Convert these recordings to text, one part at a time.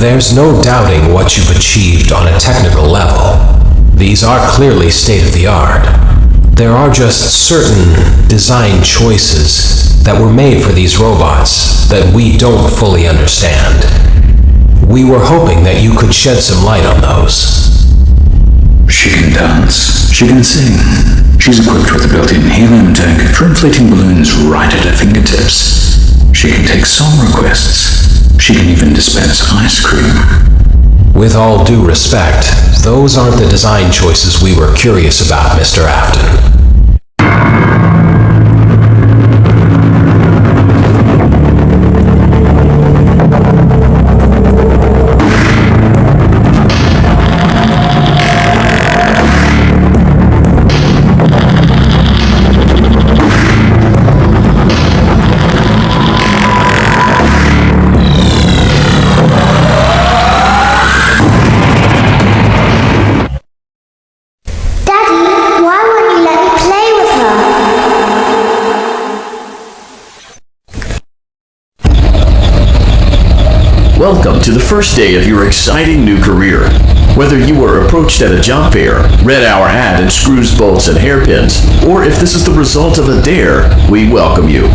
There's no doubting what you've achieved on a technical level. These are clearly state-of-the-art. There are just certain design choices that were made for these robots that we don't fully understand. We were hoping that you could shed some light on those. She can dance. She can sing. She's equipped with a built-in helium tank for inflating balloons right at her fingertips. She can take song requests. She can even dispense ice cream. With all due respect, those aren't the design choices we were curious about, Mr. Afton. to the first day of your exciting new career. Whether you were approached at a job fair, read our ad and screws, bolts, and hairpins, or if this is the result of a dare, we welcome you.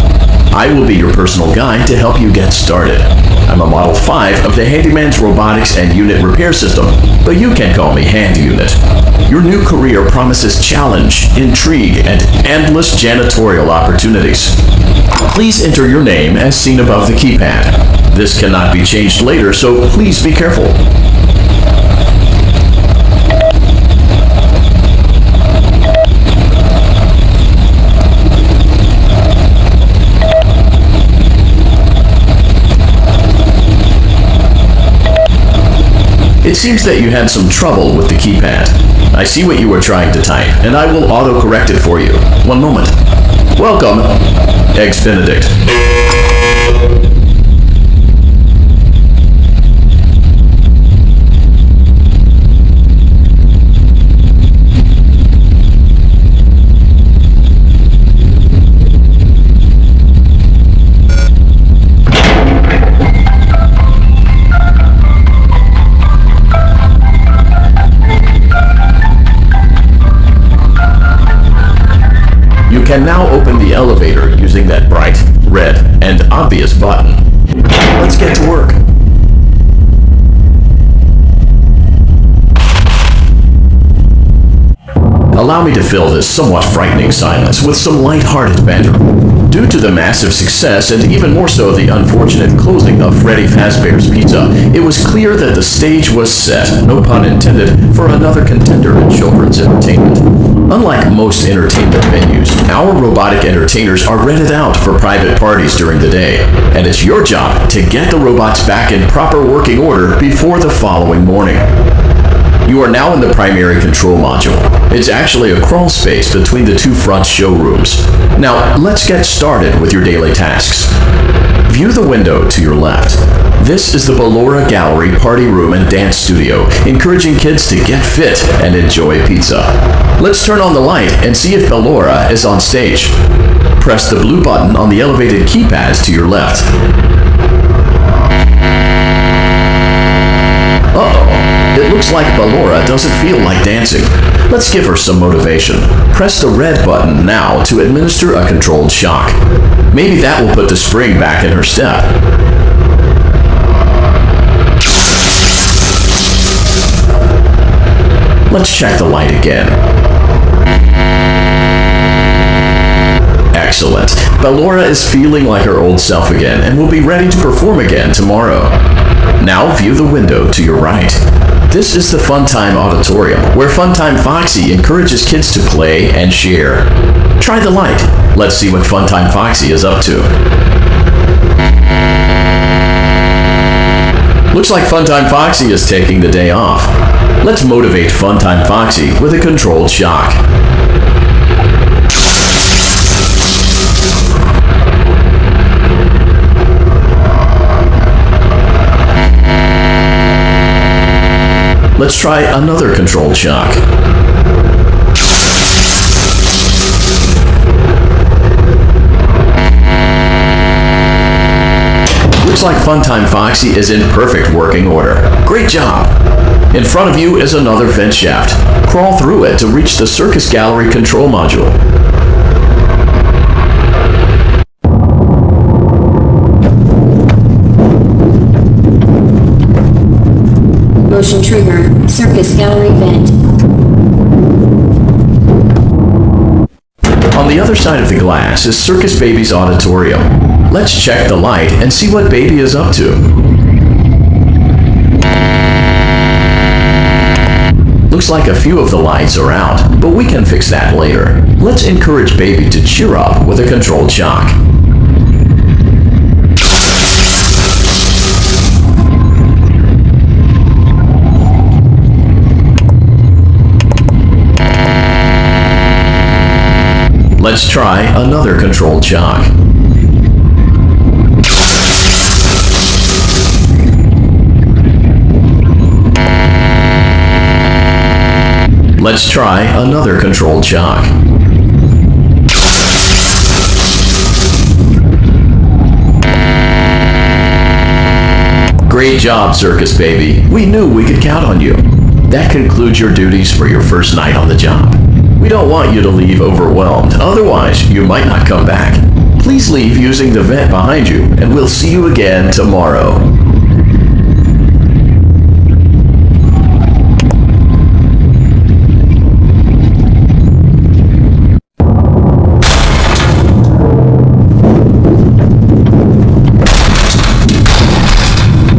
I will be your personal guide to help you get started. I'm a Model 5 of the Handyman's Robotics and Unit Repair System, but you can call me Handy Unit. Your new career promises challenge, intrigue, and endless janitorial opportunities. Please enter your name as seen above the keypad. This cannot be changed later, so please be careful. It seems that you had some trouble with the keypad. I see what you were trying to type, and I will auto-correct it for you. One moment. Welcome, Eggs Benedict. You can now open the elevator using that bright, red, and obvious button. Let's get to work. Allow me to fill this somewhat frightening silence with some light-hearted banter. Due to the massive success, and even more so the unfortunate closing of Freddy Fazbear's Pizza, it was clear that the stage was set, no pun intended, for another contender in children's entertainment. Unlike most entertainment venues, our robotic entertainers are rented out for private parties during the day, and it's your job to get the robots back in proper working order before the following morning. You are now in the primary control module. It's actually a crawl space between the two front showrooms. Now, let's get started with your daily tasks. View the window to your left. This is the Ballora Gallery Party Room and Dance Studio, encouraging kids to get fit and enjoy pizza. Let's turn on the light and see if Ballora is on stage. Press the blue button on the elevated keypads to your left. Uh-oh, it looks like Ballora doesn't feel like dancing. Let's give her some motivation. Press the red button now to administer a controlled shock. Maybe that will put the spring back in her step. Let's check the light again. Excellent. Ballora is feeling like her old self again and will be ready to perform again tomorrow. Now view the window to your right. This is the Funtime Auditorium, where Funtime Foxy encourages kids to play and share. Try the light. Let's see what Funtime Foxy is up to. Looks like Funtime Foxy is taking the day off. Let's motivate Funtime Foxy with a controlled shock. Let's try another controlled shock. Looks like Funtime Foxy is in perfect working order. Great job! In front of you is another vent shaft. Crawl through it to reach the Circus Gallery control module. Motion trigger, Circus Gallery vent. On the other side of the glass is Circus Baby's auditorium. Let's check the light and see what Baby is up to. Looks like a few of the lights are out, but we can fix that later. Let's encourage Baby to cheer up with a controlled shock. Let's try another controlled shock. Let's try another controlled shock. Great job, Circus Baby. We knew we could count on you. That concludes your duties for your first night on the job. We don't want you to leave overwhelmed, otherwise you might not come back. Please leave using the vent behind you, and we'll see you again tomorrow.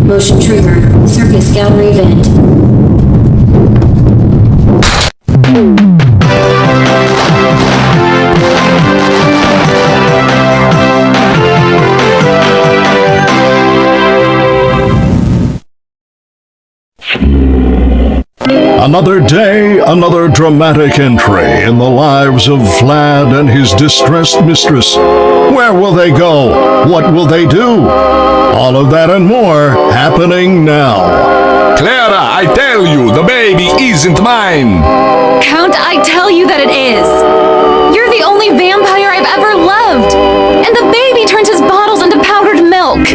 Motion trigger. Circus gallery vent. Another day, another dramatic entry in the lives of Vlad and his distressed mistress. Where will they go? What will they do? All of that and more happening now. Clara, I tell you, the baby isn't mine. Count, I tell you that it is. You're the only vampire I've ever loved. And the baby turns his bottles into powdered milk.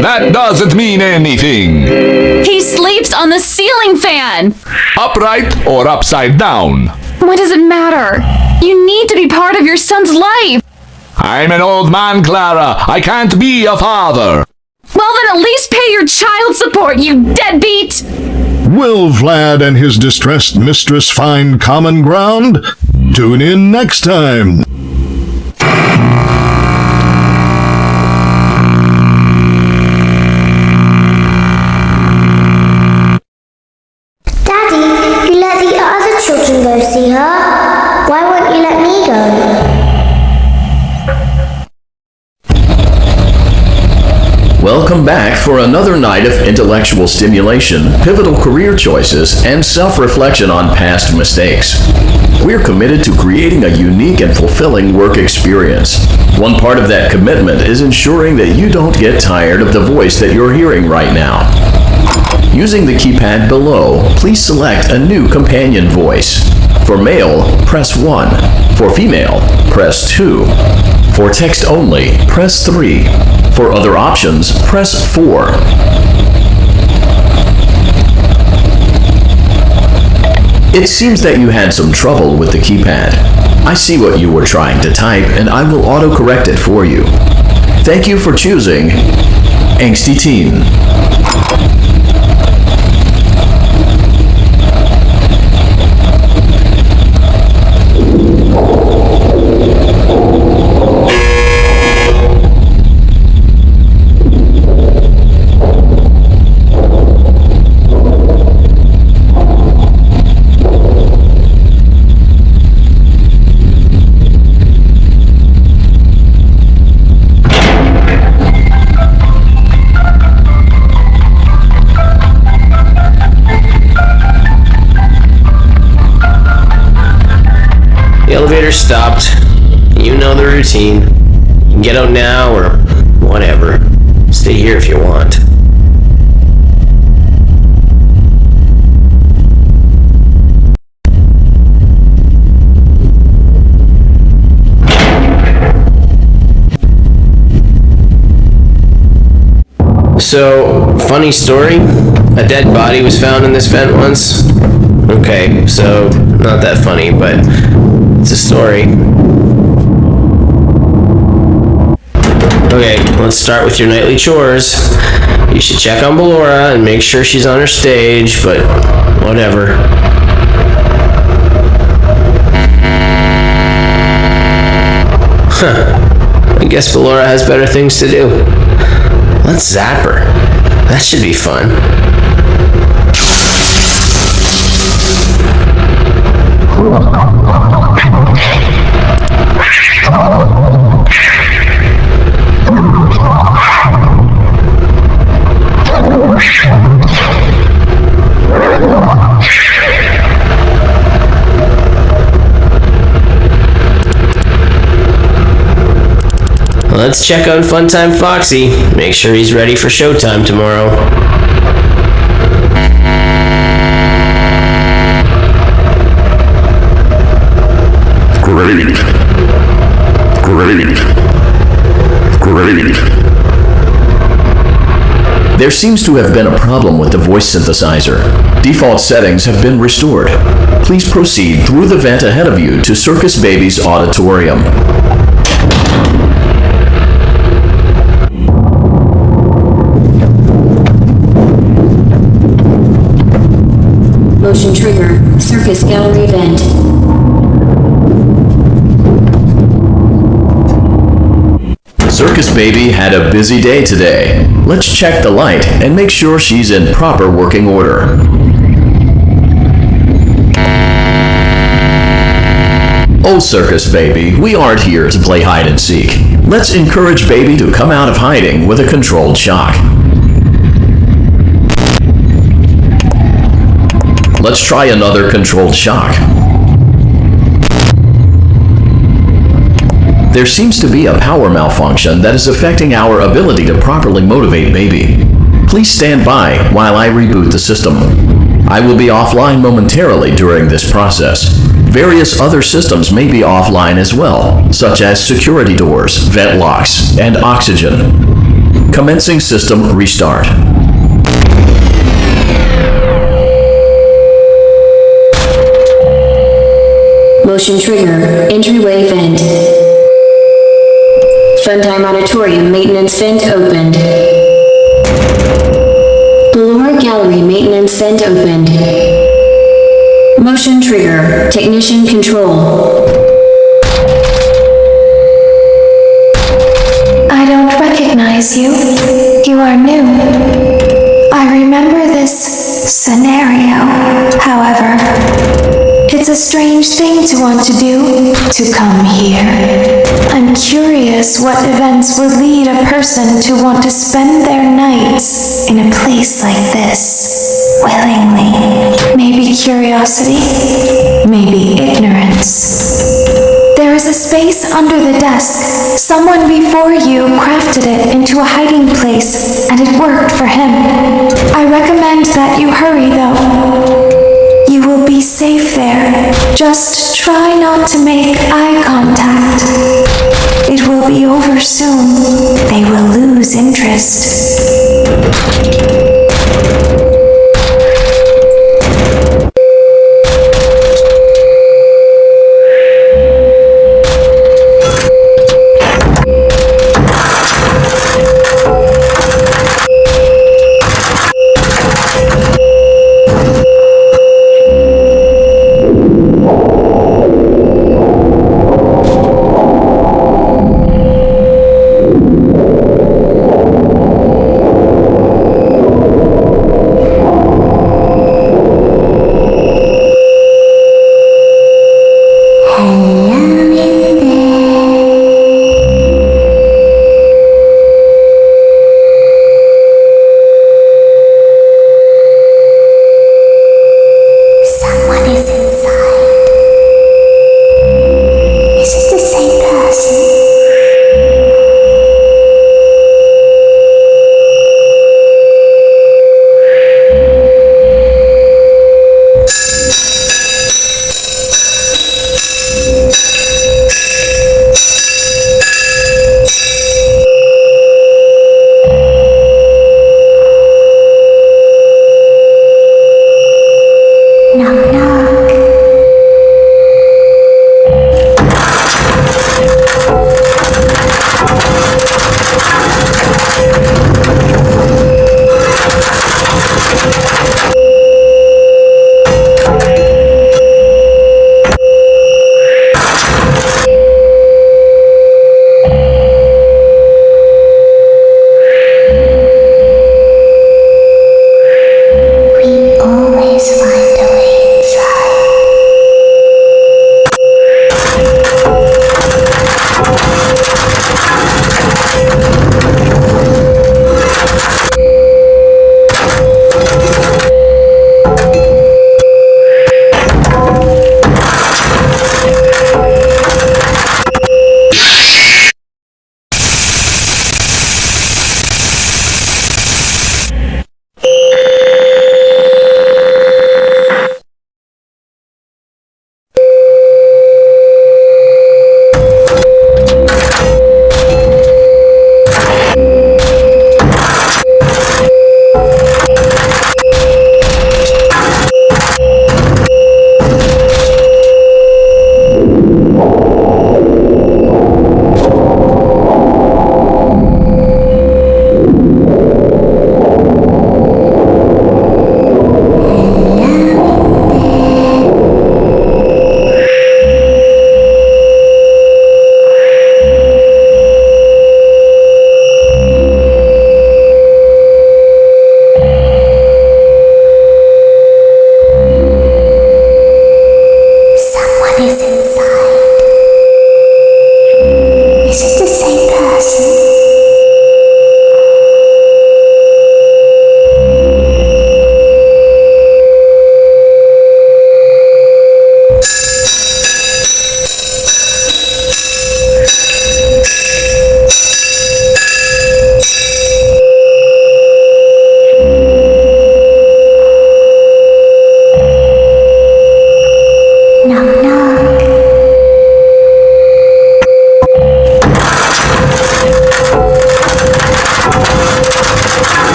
That doesn't mean anything. He sleeps on the ceiling fan. Upright or upside down? What does it matter? You need to be part of your son's life. I'm an old man, Clara. I can't be a father. Well, then at least pay your child support, you deadbeat! Will Vlad and his distressed mistress find common ground? Tune in next time. Daddy, you let the other children go see her. Why won't you let me go? Welcome back for another night of intellectual stimulation, pivotal career choices, and self-reflection on past mistakes. We're committed to creating a unique and fulfilling work experience. One part of that commitment is ensuring that you don't get tired of the voice that you're hearing right now. Using the keypad below, please select a new companion voice. For male, press 1. For female, press 2. For text only, press 3. For other options, press 4. It seems that you had some trouble with the keypad. I see what you were trying to type, and I will autocorrect it for you. Thank you for choosing Angsty Teen. Elevator stopped. You know the routine. You can get out now or whatever. Stay here if you want. So, funny story. A dead body was found in this vent once. Okay, so not that funny, but it's a story. Okay, let's start with your nightly chores. You should check on Ballora and make sure she's on her stage, but whatever. I guess Ballora has better things to do. Let's zap her. That should be fun. Let's check on Funtime Foxy. Make sure he's ready for showtime tomorrow. Great. Great. Great. There seems to have been a problem with the voice synthesizer. Default settings have been restored. Please proceed through the vent ahead of you to Circus Baby's auditorium. Motion trigger. Circus gallery vent. Circus Baby had a busy day today. Let's check the light and make sure she's in proper working order. Oh, Circus Baby, we aren't here to play hide and seek. Let's encourage Baby to come out of hiding with a controlled shock. Let's try another controlled shock. There seems to be a power malfunction that is affecting our ability to properly motivate Baby. Please stand by while I reboot the system. I will be offline momentarily during this process. Various other systems may be offline as well, such as security doors, vent locks, and oxygen. Commencing system restart. Motion trigger. Entryway vent. Funtime auditorium maintenance vent opened. Lower gallery maintenance vent opened. Motion trigger. Technician control. I don't recognize you. You are new. I remember this scenario, however. It's a strange thing to want to do, to come here. I'm curious what events would lead a person to want to spend their nights in a place like this, willingly. Maybe curiosity, maybe ignorance. There is a space under the desk. Someone before you crafted it into a hiding place, and it worked for him. I recommend that you hurry, though. You will be safe there. Just try not to make eye contact. It will be over soon. They will lose interest.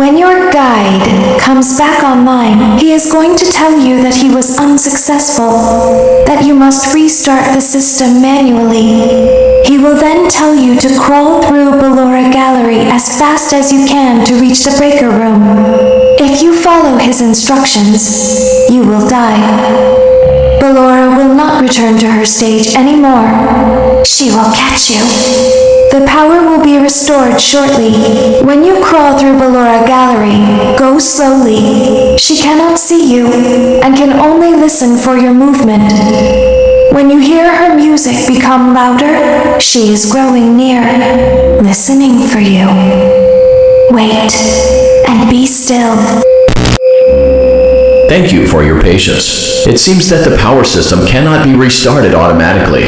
When your guide comes back online, he is going to tell you that he was unsuccessful, that you must restart the system manually. He will then tell you to crawl through Ballora Gallery as fast as you can to reach the breaker room. If you follow his instructions, you will die. Ballora will not return to her stage anymore. She will catch you. The power will be restored shortly. When you crawl through Ballora Gallery, go slowly. She cannot see you, and can only listen for your movement. When you hear her music become louder, she is growing near, listening for you. Wait, and be still. Thank you for your patience. It seems that the power system cannot be restarted automatically.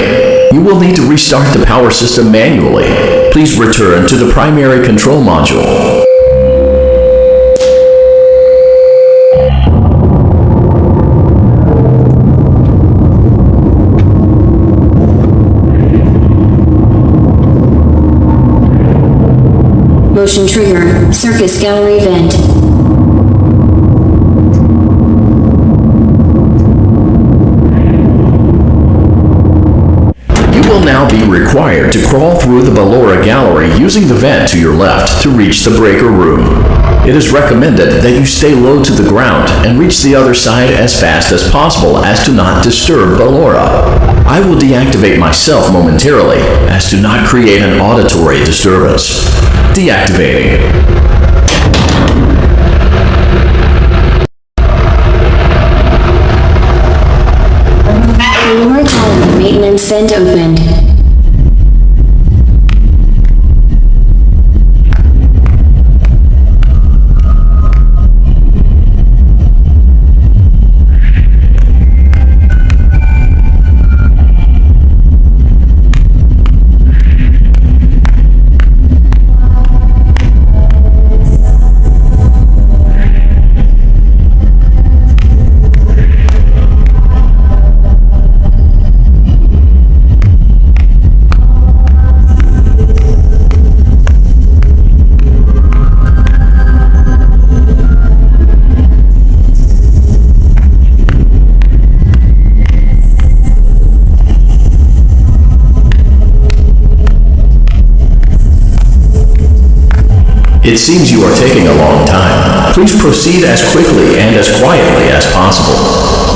You will need to restart the power system manually. Please return to the primary control module. Motion trigger, circus gallery vent. Now be required to crawl through the Ballora Gallery using the vent to your left to reach the breaker room. It is recommended that you stay low to the ground and reach the other side as fast as possible as to not disturb Ballora. I will deactivate myself momentarily as to not create an auditory disturbance. Deactivating. Ballora Gallery maintenance vent opened. It seems you are taking a long time. Please proceed as quickly and as quietly as possible.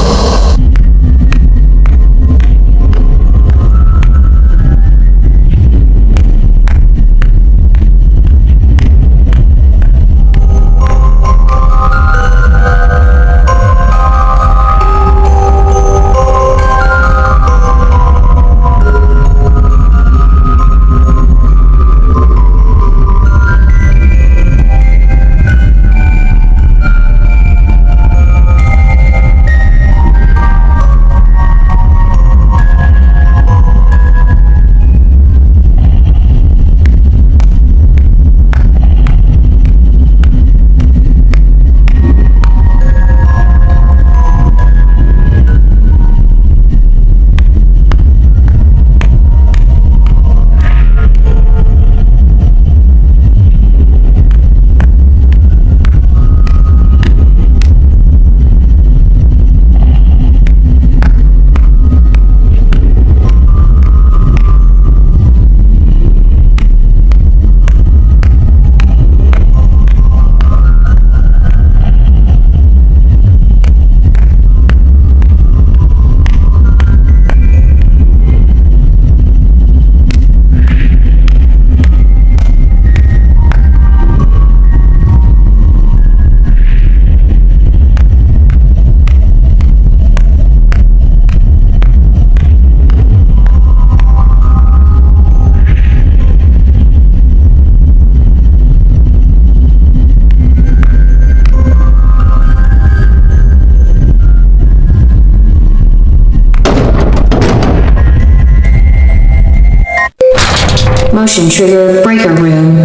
Motion trigger breaker room.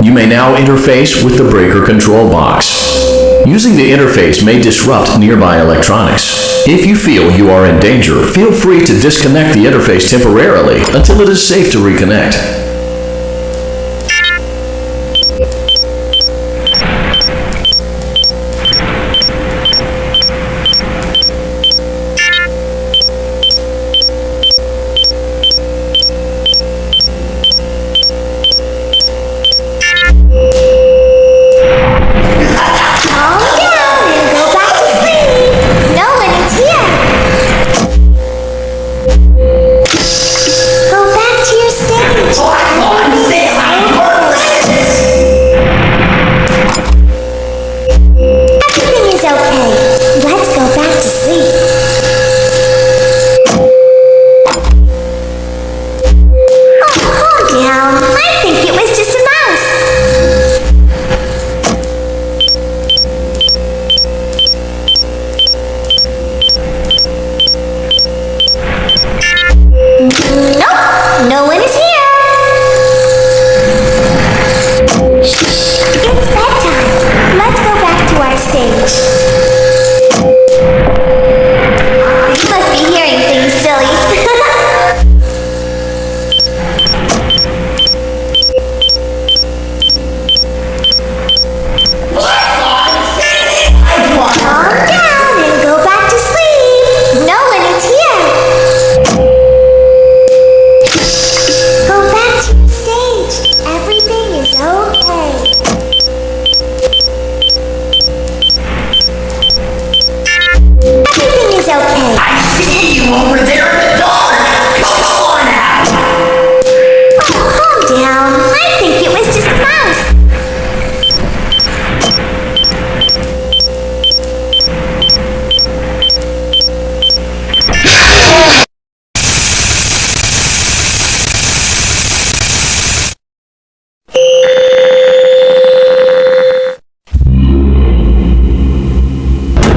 You may now interface with the breaker control box. Using the interface may disrupt nearby electronics. If you feel you are in danger, feel free to disconnect the interface temporarily until it is safe to reconnect. let's go back to our stage. You must be hearing things, silly. Calm down and go back to sleep. No one is here. Go back to the stage. Everything is okay. Everything is okay. I see you over there in the dark. Come on out. Oh, calm down. I think it was just a mouse.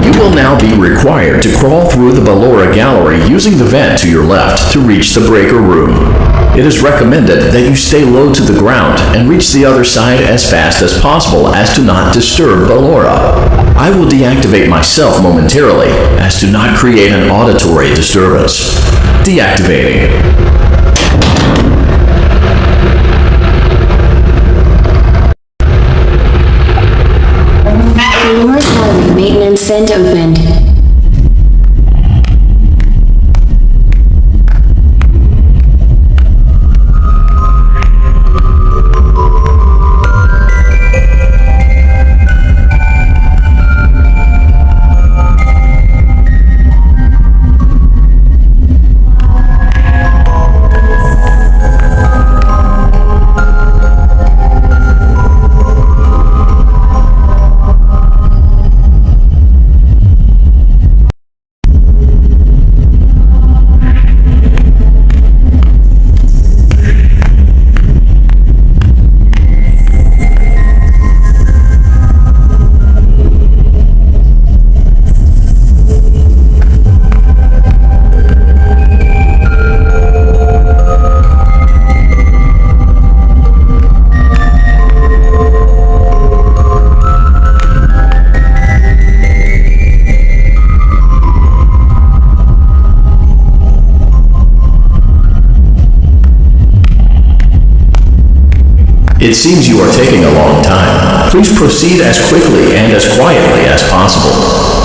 You will now be required to crawl through the Ballora gallery using the vent to your left to reach the breaker room. It is recommended that you stay low to the ground and reach the other side as fast as possible as to not disturb Ballora. I will deactivate myself momentarily as to not create an auditory disturbance. Deactivating. Ballora gallery maintenance vent opened. It seems you are taking a long time. Please proceed as quickly and as quietly as possible.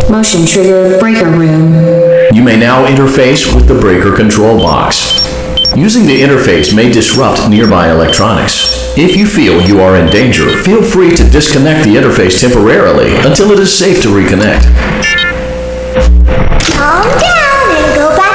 Motion trigger breaker room. You may now interface with the breaker control box. Using the interface may disrupt nearby electronics. If you feel you are in danger, feel free to disconnect the interface temporarily until it is safe to reconnect. Calm down and go back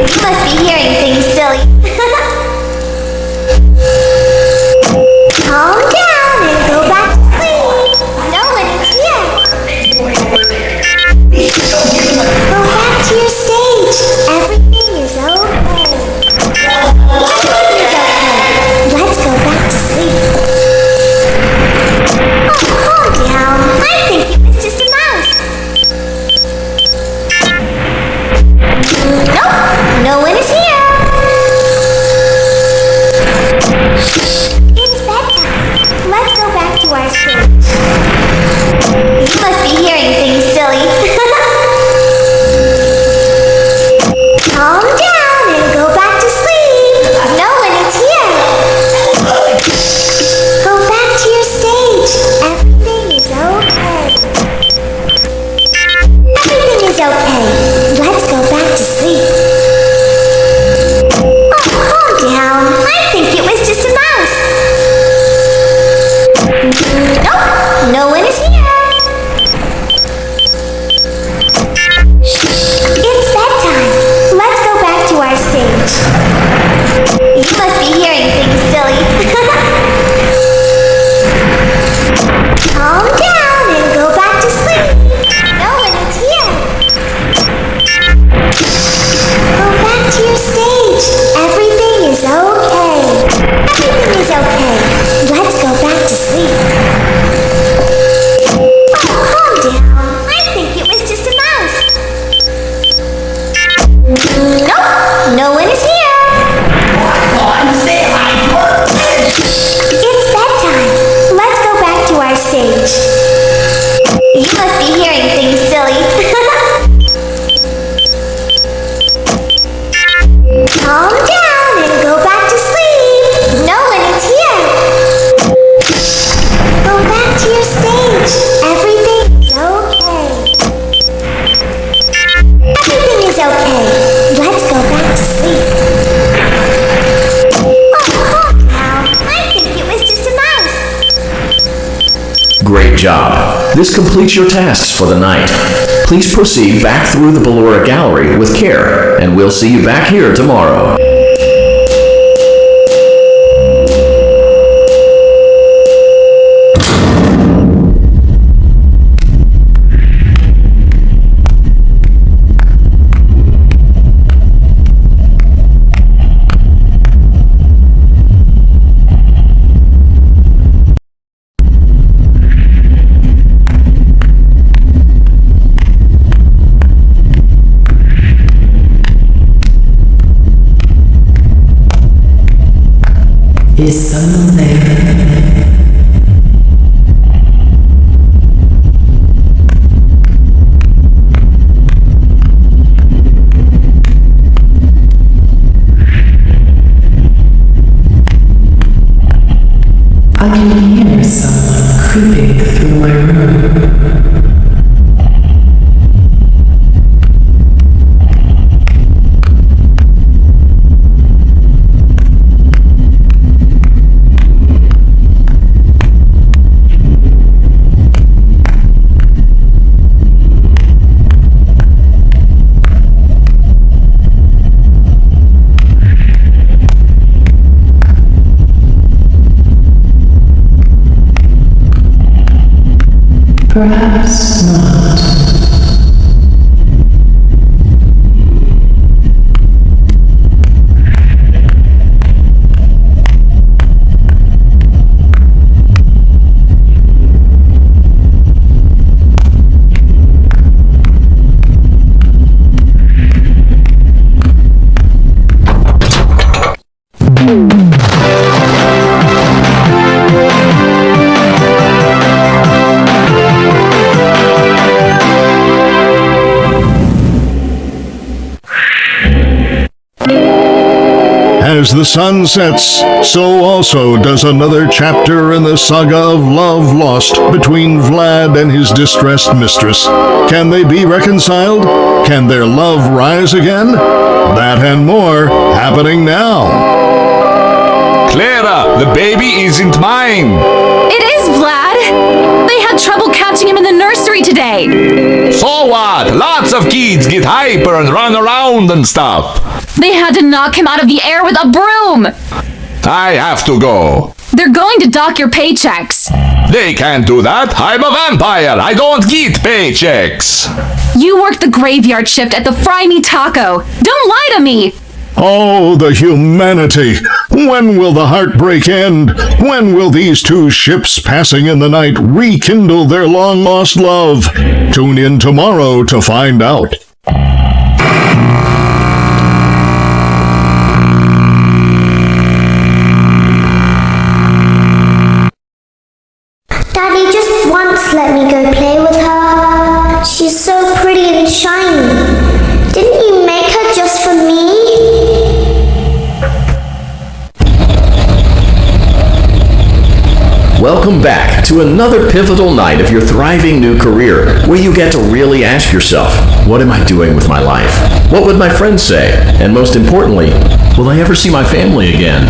You must be hearing things, silly. Calm down and go back to sleep. No one is here. Go back to your stage. Everything is okay. Everything is okay. Let's go back to sleep. Oh, calm down. I think it was just a mouse. Nope, no one is here. It's bedtime. Let's go back to our stage. You must be hearing things, silly. Calm down and go back to sleep. No one is here. Go back to your stage. Everything is okay. Everything is okay. Let's go back to sleep. Oh, calm down. I think it was just a mouse. Nope, no one is here. It's bedtime. Let's go back to our stage. You must be hearing things, silly. Calm down and go back to sleep. No one is here. Go back to your stage. Everything is okay. Everything is okay. Let's go back to sleep. Oh, calm down. I think it was just a mouse. Nope, no one is here. It's bedtime. Let's go back to our stage. You must be hearing things, silly. Calm down and go back to sleep. No one is here. Go back to your stage. Everything is okay. Everything is okay. Let's go back to sleep. Oh, calm down. I think it was just a mouse. Great job. This completes your tasks for the night. Please proceed back through the Ballora Gallery with care, and we'll see you back here tomorrow. Is someone there? I can hear someone creeping through my room. Perhaps not. As the sun sets, so also does another chapter in the saga of love lost between Vlad and his distressed mistress. Can they be reconciled? Can their love rise again? That and more happening now. Clara, the baby isn't mine. It is, Vlad. They had trouble catching him in the nursery today. So what? Lots of kids get hyper and run around and stuff. They had to knock him out of the air with a broom. I have to go. They're going to dock your paychecks. They can't do that. I'm a vampire. I don't get paychecks. You work the graveyard shift at the Fry Me Taco. Don't lie to me. Oh, the humanity! When will the heartbreak end? When will these two ships passing in the night rekindle their long-lost love? Tune in tomorrow to find out. Daddy, just once let me go play with her. She's so pretty and shiny. Didn't you make her just for me? Welcome back to another pivotal night of your thriving new career, where you get to really ask yourself, what am I doing with my life? What would my friends say? And most importantly, will I ever see my family again?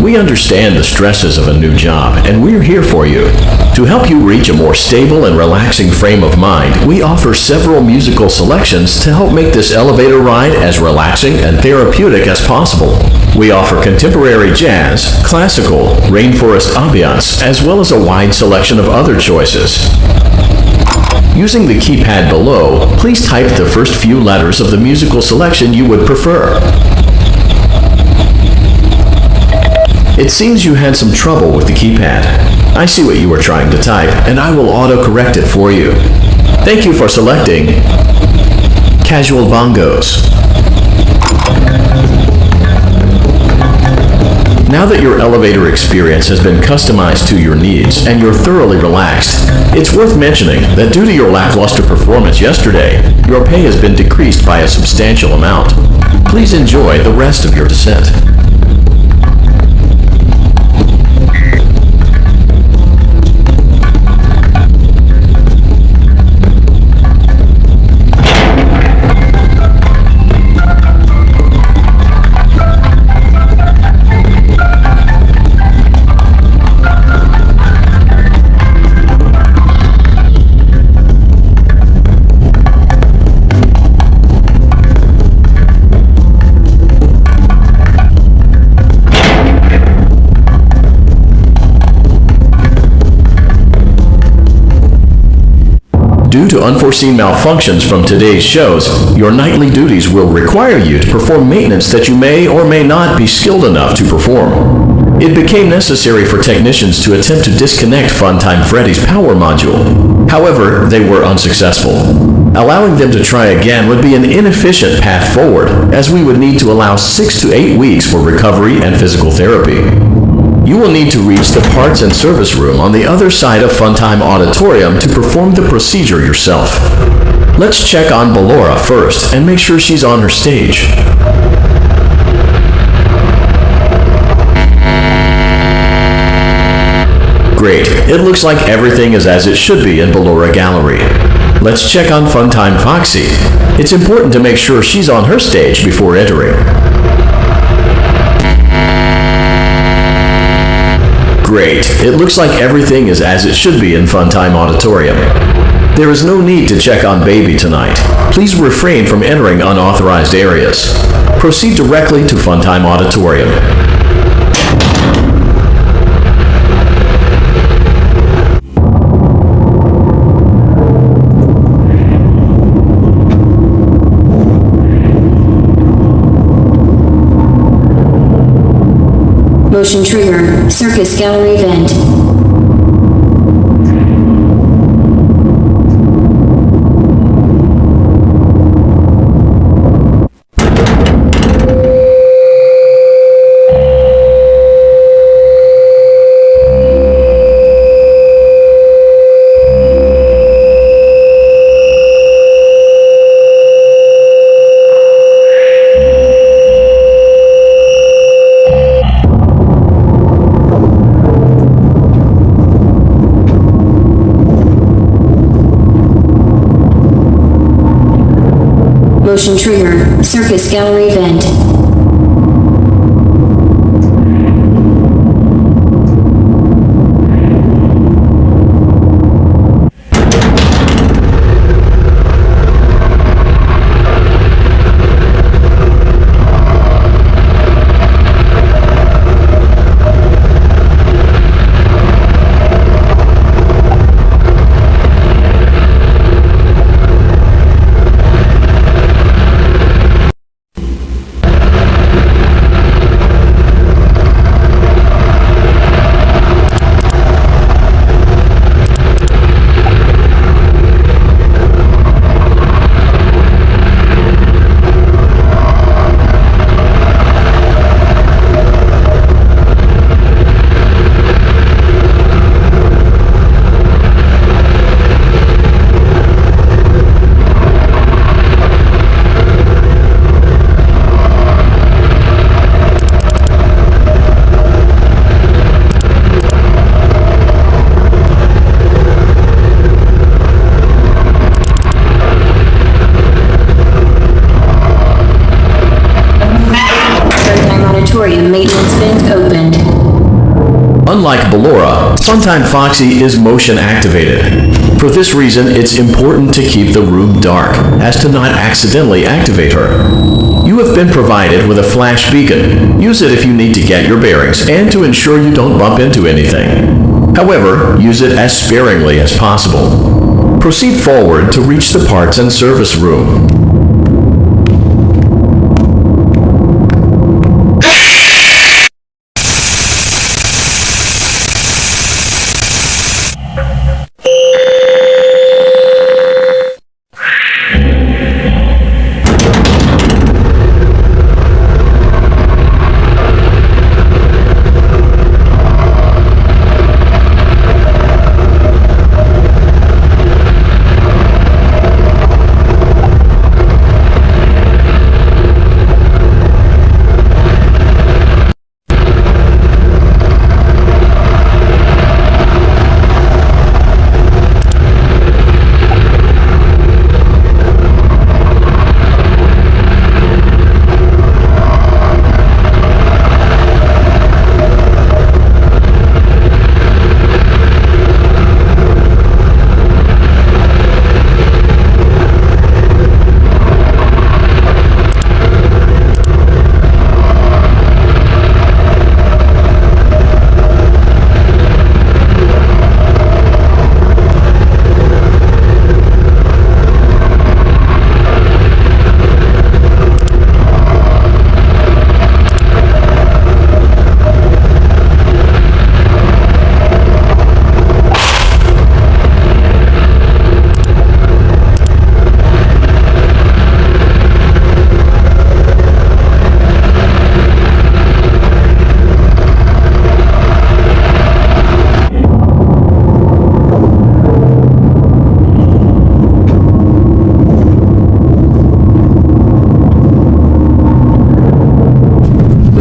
We understand the stresses of a new job, and we're here for you. To help you reach a more stable and relaxing frame of mind, we offer several musical selections to help make this elevator ride as relaxing and therapeutic as possible. We offer contemporary jazz, classical, rainforest ambiance, as well as a wide selection of other choices. Using the keypad below, please type the first few letters of the musical selection you would prefer. It seems you had some trouble with the keypad. I see what you were trying to type, and I will auto-correct it for you. Thank you for selecting Casual Bongos. Now that your elevator experience has been customized to your needs and you're thoroughly relaxed, it's worth mentioning that due to your lackluster performance yesterday, your pay has been decreased by a substantial amount. Please enjoy the rest of your descent. Due to unforeseen malfunctions from today's shows, your nightly duties will require you to perform maintenance that you may or may not be skilled enough to perform. It became necessary for technicians to attempt to disconnect Funtime Freddy's power module. However, they were unsuccessful. Allowing them to try again would be an inefficient path forward, as we would need to allow 6 to 8 weeks for recovery and physical therapy. You will need to reach the parts and service room on the other side of Funtime Auditorium to perform the procedure yourself. Let's check on Ballora first and make sure she's on her stage. Great, it looks like everything is as it should be in Ballora Gallery. Let's check on Funtime Foxy. It's important to make sure she's on her stage before entering. Great. It looks like everything is as it should be in Funtime Auditorium. There is no need to check on Baby tonight. Please refrain from entering unauthorized areas. Proceed directly to Funtime Auditorium. Motion trigger, circus gallery vent. Motion trigger, circus gallery vent. Unlike Ballora, Funtime Foxy is motion activated. For this reason, it's important to keep the room dark, as to not accidentally activate her. You have been provided with a flash beacon. Use it if you need to get your bearings and to ensure you don't bump into anything. However, use it as sparingly as possible. Proceed forward to reach the parts and service room.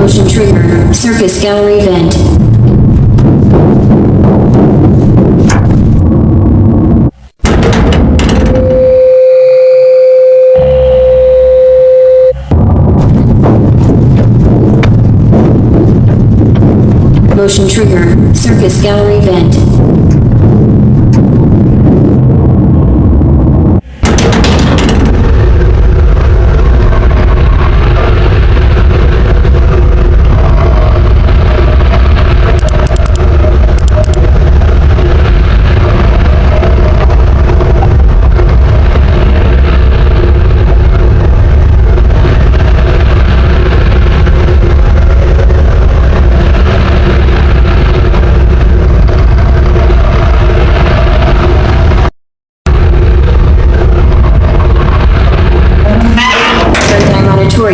Motion trigger. Circus gallery vent. Motion trigger. Circus gallery vent.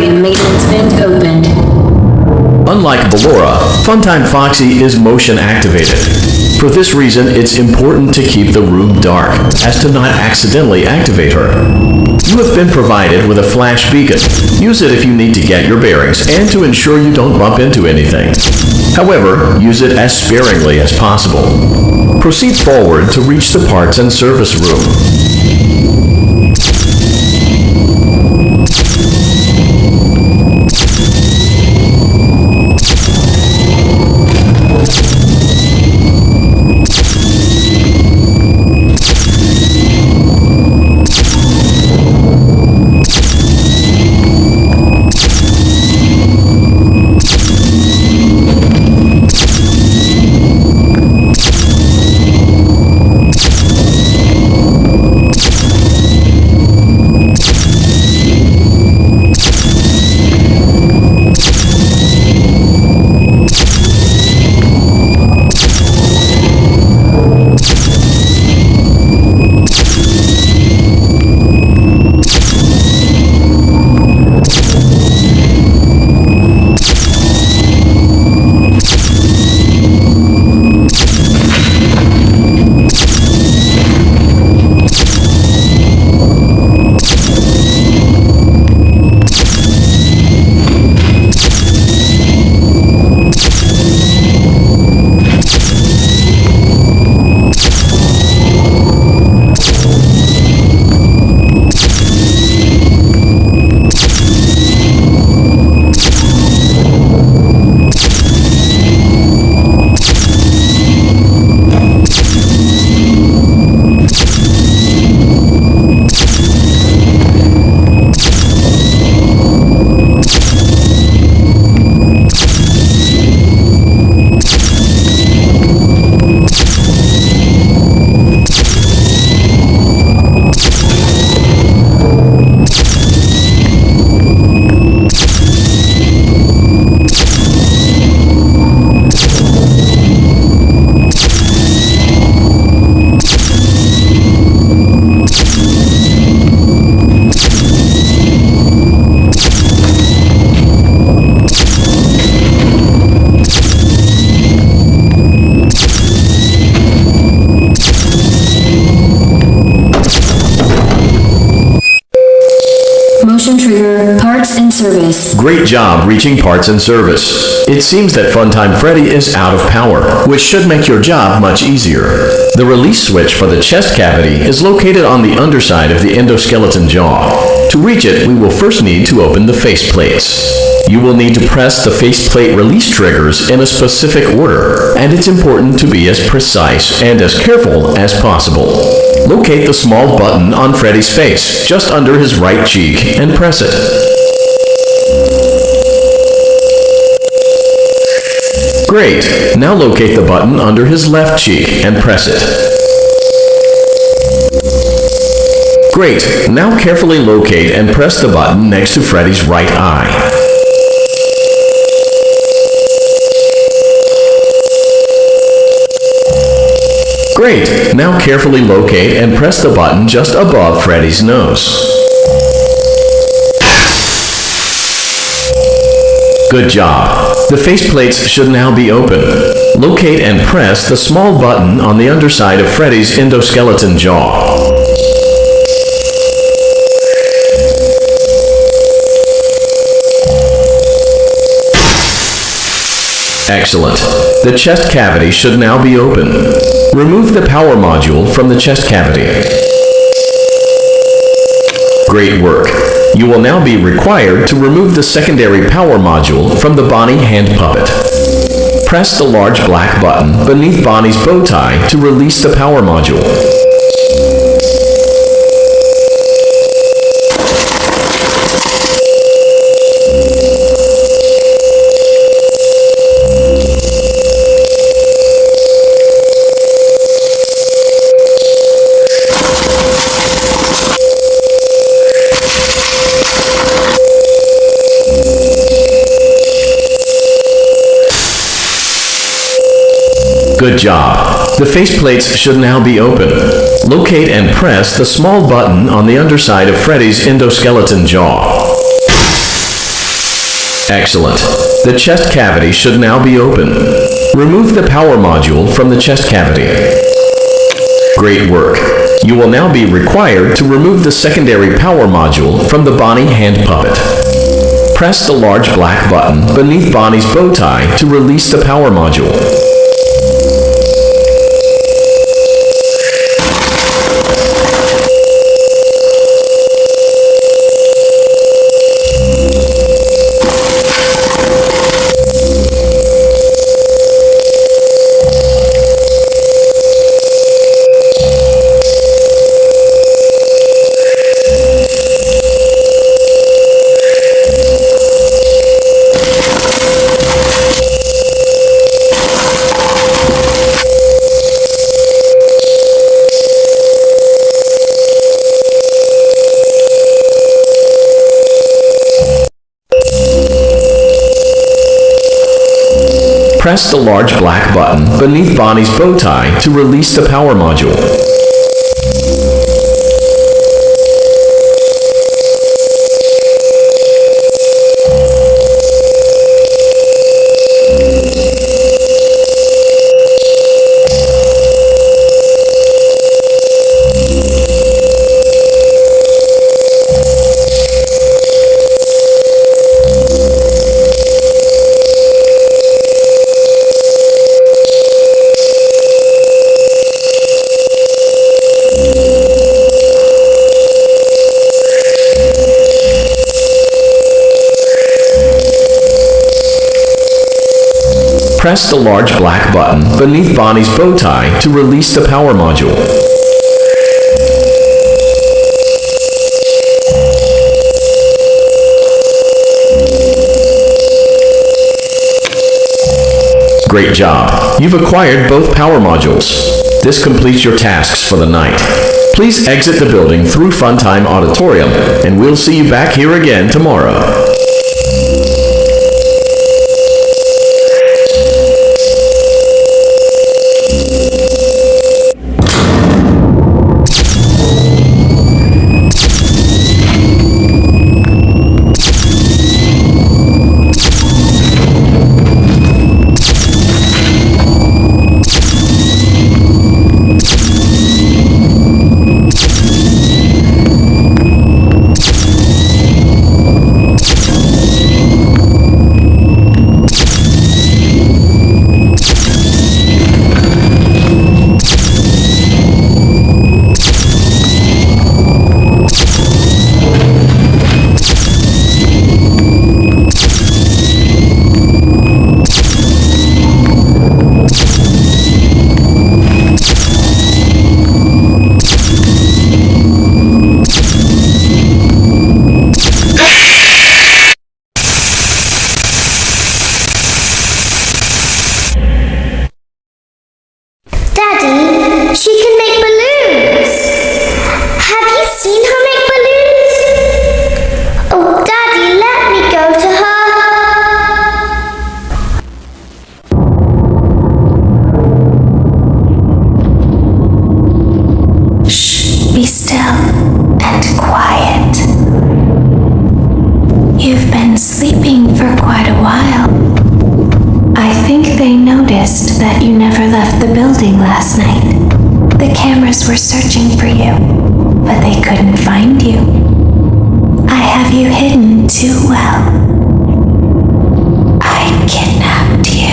Maintenance vent opened. Unlike Ballora, Funtime Foxy is motion activated. For this reason, it's important to keep the room dark, as to not accidentally activate her. You have been provided with a flash beacon. Use it if you need to get your bearings and to ensure you don't bump into anything. However, use it as sparingly as possible. Proceed forward to reach the parts and service room. Motion trigger, parts and service. Great job reaching parts and service. It seems that Funtime Freddy is out of power, which should make your job much easier. The release switch for the chest cavity is located on the underside of the endoskeleton jaw. To reach it, we will first need to open the faceplates. You will need to press the faceplate release triggers in a specific order, and it's important to be as precise and as careful as possible. Locate the small button on Freddy's face, just under his right cheek, and press it. Great! Now locate the button under his left cheek and press it. Great! Now carefully locate and press the button next to Freddy's right eye. Great! Now carefully locate and press the button just above Freddy's nose. Good job! The faceplates should now be open. Locate and press the small button on the underside of Freddy's endoskeleton jaw. Excellent. The chest cavity should now be open. Remove the power module from the chest cavity. Great work. You will now be required to remove the secondary power module from the Bonnie hand puppet. Press the large black button beneath Bonnie's bow tie to release the power module. Good job. The faceplates should now be open. Locate and press the small button on the underside of Freddy's endoskeleton jaw. Excellent. The chest cavity should now be open. Remove the power module from the chest cavity. Great work. You will now be required to remove the secondary power module from the Bonnie hand puppet. Press the large black button beneath Bonnie's bow tie to release the power module. Press the large black button beneath Bonnie's bow tie to release the power module. Press the large black button beneath Bonnie's bow tie to release the power module. Great job! You've acquired both power modules. This completes your tasks for the night. Please exit the building through Funtime Auditorium, and we'll see you back here again tomorrow. building last night. The cameras were searching for you, but they couldn't find you. I have you hidden too well. I kidnapped you.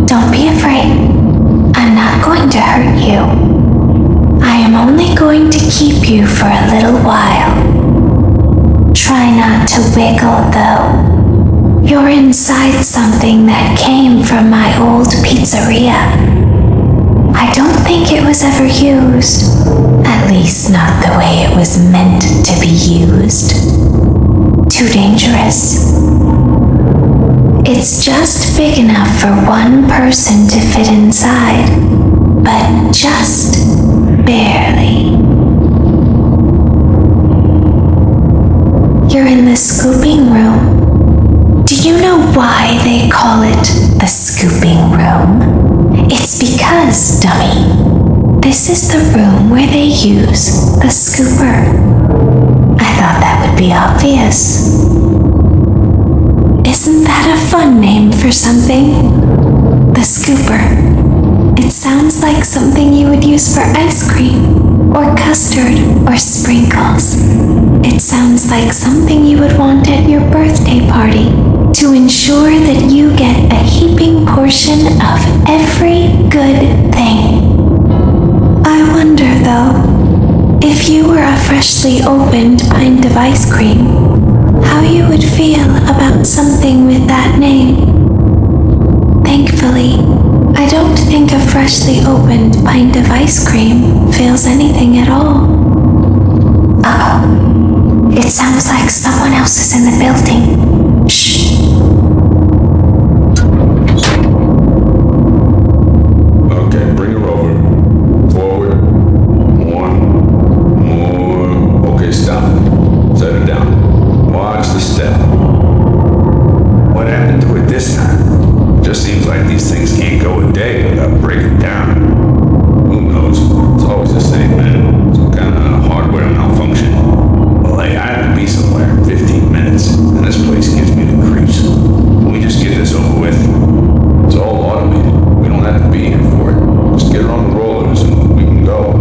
Don't be afraid. I'm not going to hurt you. I am only going to keep you for a little while. Try not to wiggle, though. You're inside something that came from my old pizzeria. I don't think it was ever used. At least not the way it was meant to be used. Too dangerous. It's just big enough for one person to fit inside, but just barely. You're in the scooping room. Do you know why they call it the scooping room? It's because, dummy, this is the room where they use the scooper. I thought that would be obvious. Isn't that a fun name for something? The scooper. It sounds like something you would use for ice cream, or custard, or sprinkles. It sounds like something you would want at your birthday party, to ensure that you get a heaping portion of every good thing. I wonder, though, if you were a freshly opened pint of ice cream, how you would feel about something with that name. Thankfully, I don't think a freshly opened pint of ice cream feels anything at all. Uh-oh. It sounds like someone else is in the building. Shh. Okay, bring her over. Forward. One. More. Okay, stop. Set her down. Watch the step. What happened to it this time? Just seems like these things can't go a day without breaking down. Who knows? It's always the same, man. Some kind of hardware malfunction. Well, hey, I have to be somewhere in 15 minutes, and this place gives me the creeps. Can we just get this over with? It's all automated. We don't have to be here for it. Just get her on the rollers and we can go.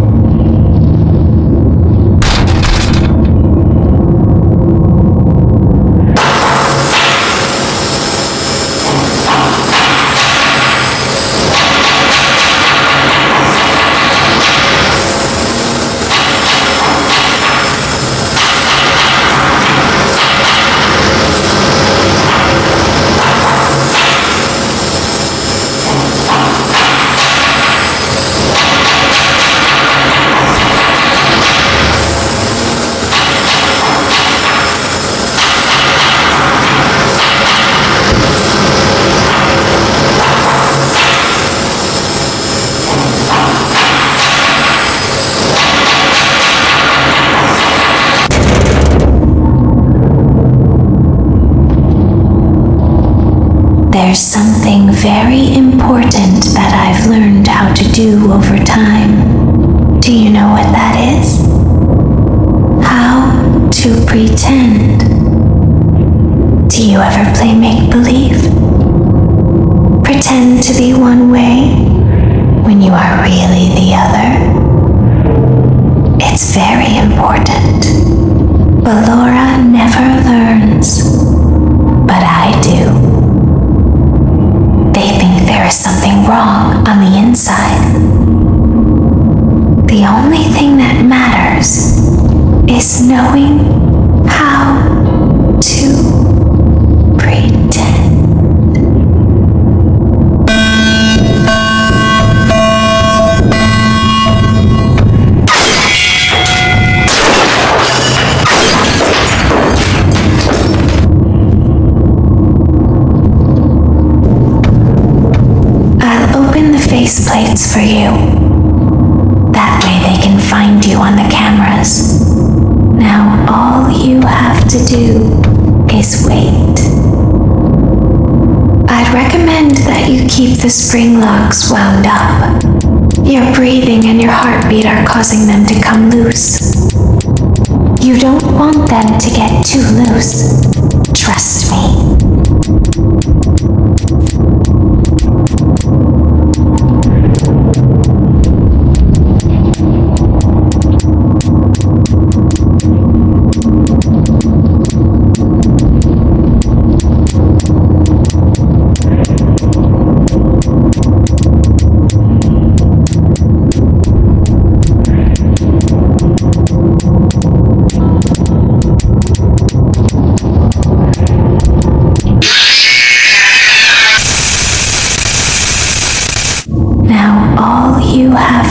There's something very important that I've learned how to do over time. Do you know what that is? How to pretend. Do you ever play make-believe? Pretend to be one way when you are really the other. It's very important. But Laura never learns. But I do. They think there is something wrong on the inside. The only thing that matters is knowing how to pretend. Faceplates for you. That way they can find you on the cameras. Now all you have to do is wait. I'd I'd recommend that you keep the spring locks wound up. Your breathing and your heartbeat are causing them to come loose. You don't want them to get too loose. Trust me.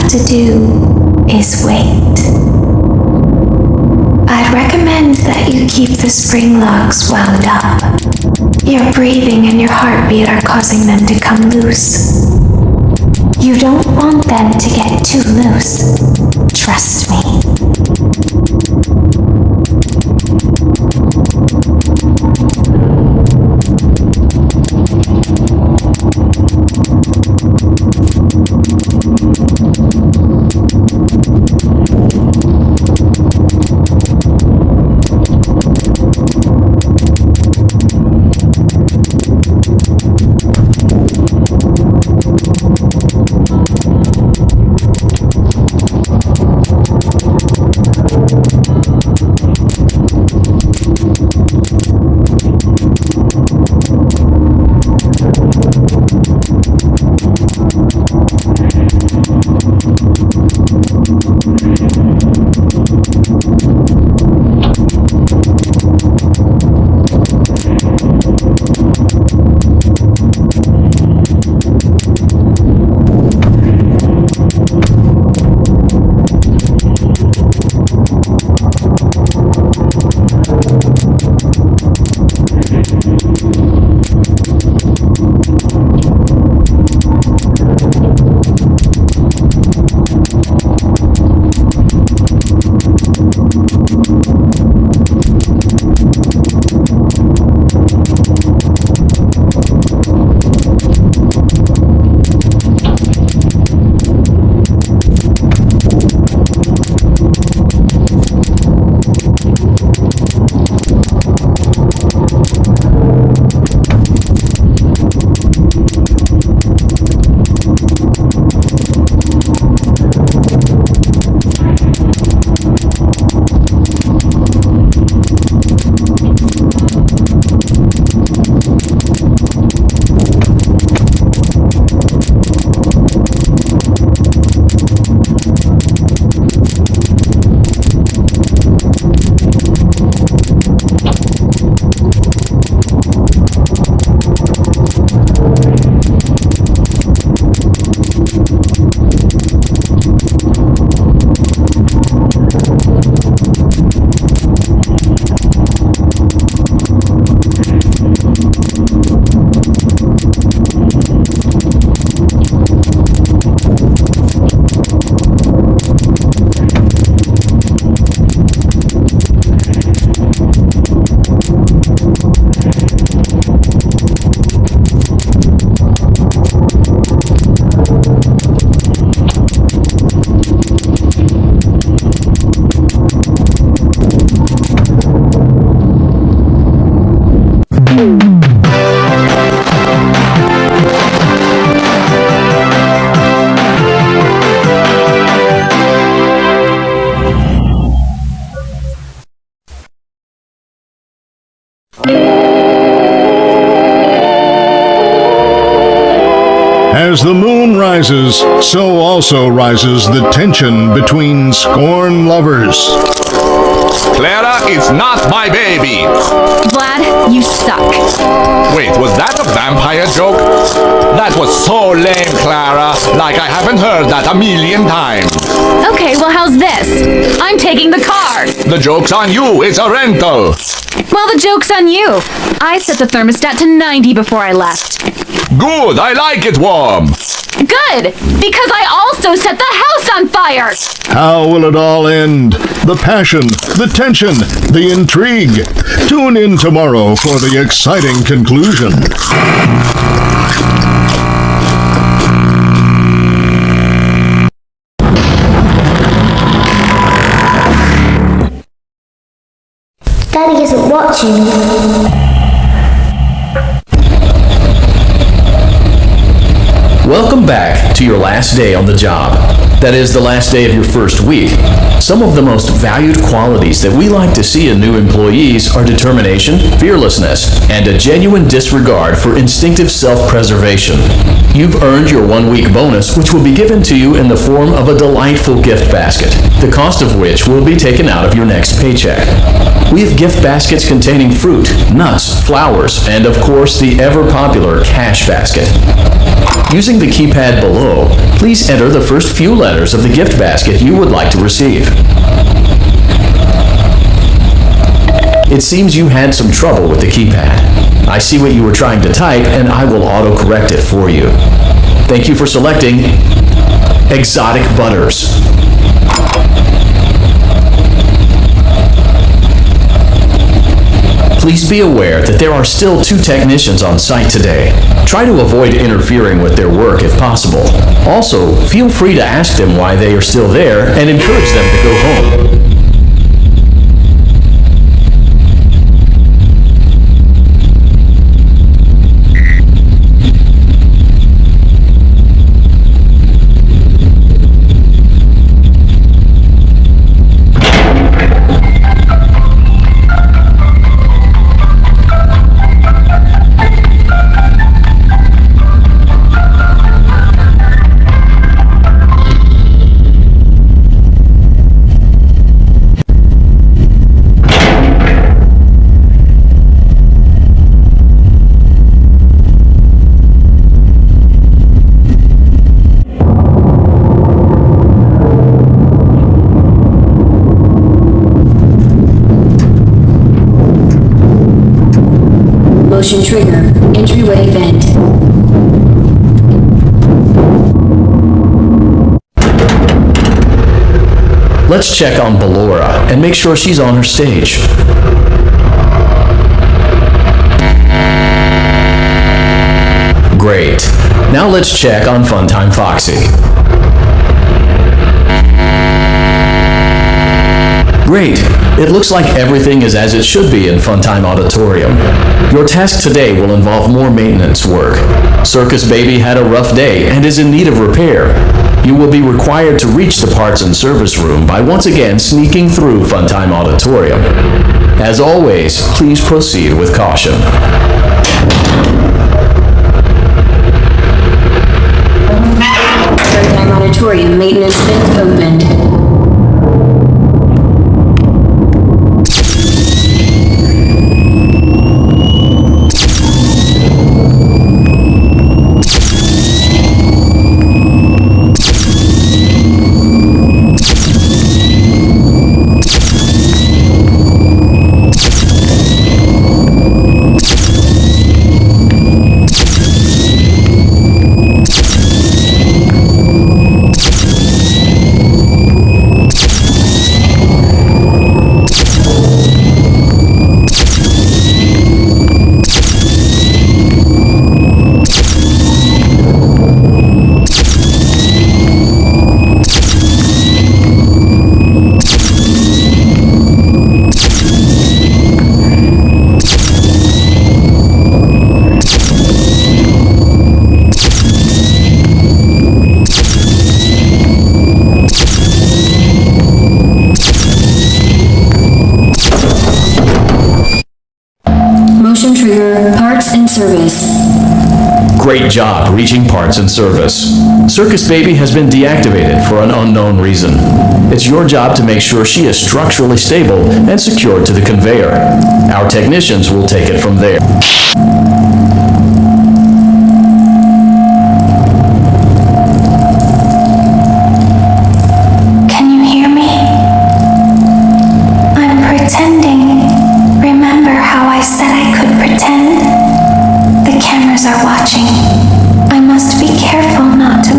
To do is wait. I'd recommend that you keep the spring locks wound up. Your breathing and your heartbeat are causing them to come loose. You don't want them to get too loose. Trust me. As the moon rises, so also rises the tension between scorned lovers. Clara is not my baby! Vlad, you suck. Wait, was that a vampire joke? That was so lame, Clara. Like I haven't heard that a million times. Okay, well how's this? I'm taking the car. The joke's on you. It's a rental. Well, the joke's on you. I set the thermostat to 90 before I left. Good, I like it warm. Good, because I also set the house on fire! How will it all end? The passion, the tension, the intrigue. Tune in tomorrow for the exciting conclusion. Daddy isn't watching. Welcome back to your last day on the job. That is, the last day of your first week. Some of the most valued qualities that we like to see in new employees are determination, fearlessness, and a genuine disregard for instinctive self-preservation. You've earned your 1-week bonus, which will be given to you in the form of a delightful gift basket, the cost of which will be taken out of your next paycheck. We have gift baskets containing fruit, nuts, flowers, and of course the ever-popular cash basket. Using the keypad below, please enter the first few letters of the gift basket you would like to receive. It seems you had some trouble with the keypad. I see what you were trying to type, and I will auto-correct it for you. Thank you for selecting Exotic Butters. Please be aware that there are still 2 technicians on site today. Try to avoid interfering with their work if possible. Also, feel free to ask them why they are still there and encourage them to go home. Motion trigger. Entryway vent. Let's check on Ballora and make sure she's on her stage. Great. Now let's check on Funtime Foxy. Great. It looks like everything is as it should be in Funtime Auditorium. Your task today will involve more maintenance work. Circus Baby had a rough day and is in need of repair. You will be required to reach the parts and service room by once again sneaking through Funtime Auditorium. As always, please proceed with caution. Funtime Auditorium maintenance vent opened. Motion trigger. Parts and service. Great job reaching parts and service. Circus Baby has been deactivated for an unknown reason. It's your job to make sure she is structurally stable and secured to the conveyor. Our technicians will take it from there. Can you hear me? I'm pretending. Remember how I said I could pretend? The cameras are watching. I must be careful not to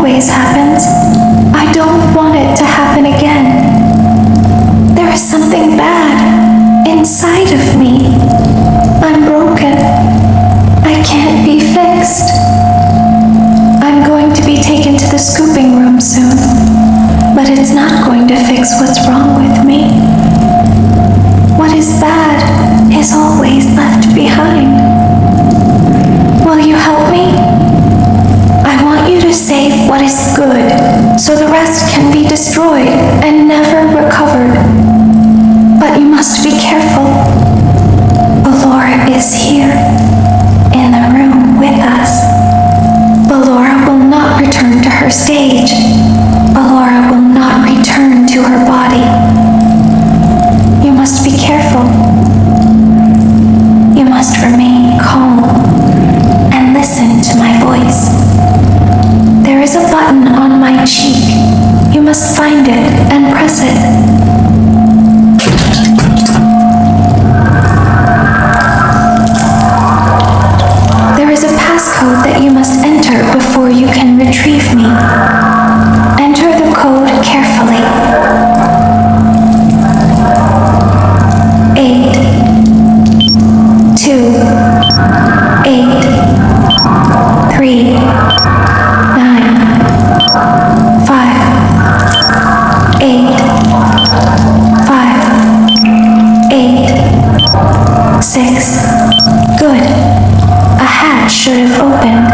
always happens. I don't want it to happen again. There is something bad inside of me. I'm broken. I can't be fixed. I'm going to be taken to the scooping room soon, but it's not going to fix what's wrong with me. What is bad is always left behind. Will you help me? I want you to save what is good, so the rest can be destroyed and never recovered. But you must be careful. Ballora is here, in the room with us. Ballora will not return to her stage. Ballora will not return to her body. You must be careful. You must remain calm and listen to my voice. There is a button on my cheek. You must find it and press it. There is a passcode that you must enter before you can retrieve me. Enter the code carefully. 8, 2, 8, 3, 9, 5, 8, 5, 8, 6. Good. A hatch should have opened.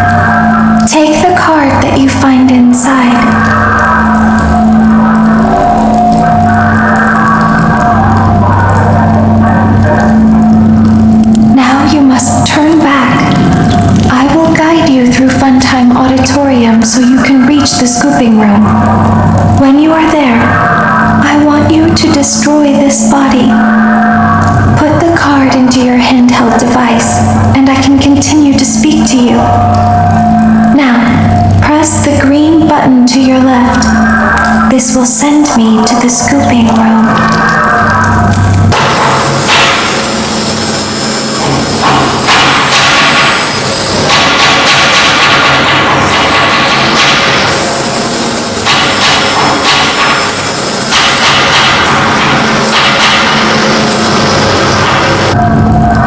Take the card that you find inside. Now you must turn back. I will guide you through Funtime Auditorium so you can reach the scooping room. When you are there, I want you to destroy this body. Put the card into your handheld device, and I can continue to speak to you. Now, press the green button to your left. This will send me to the scooping room.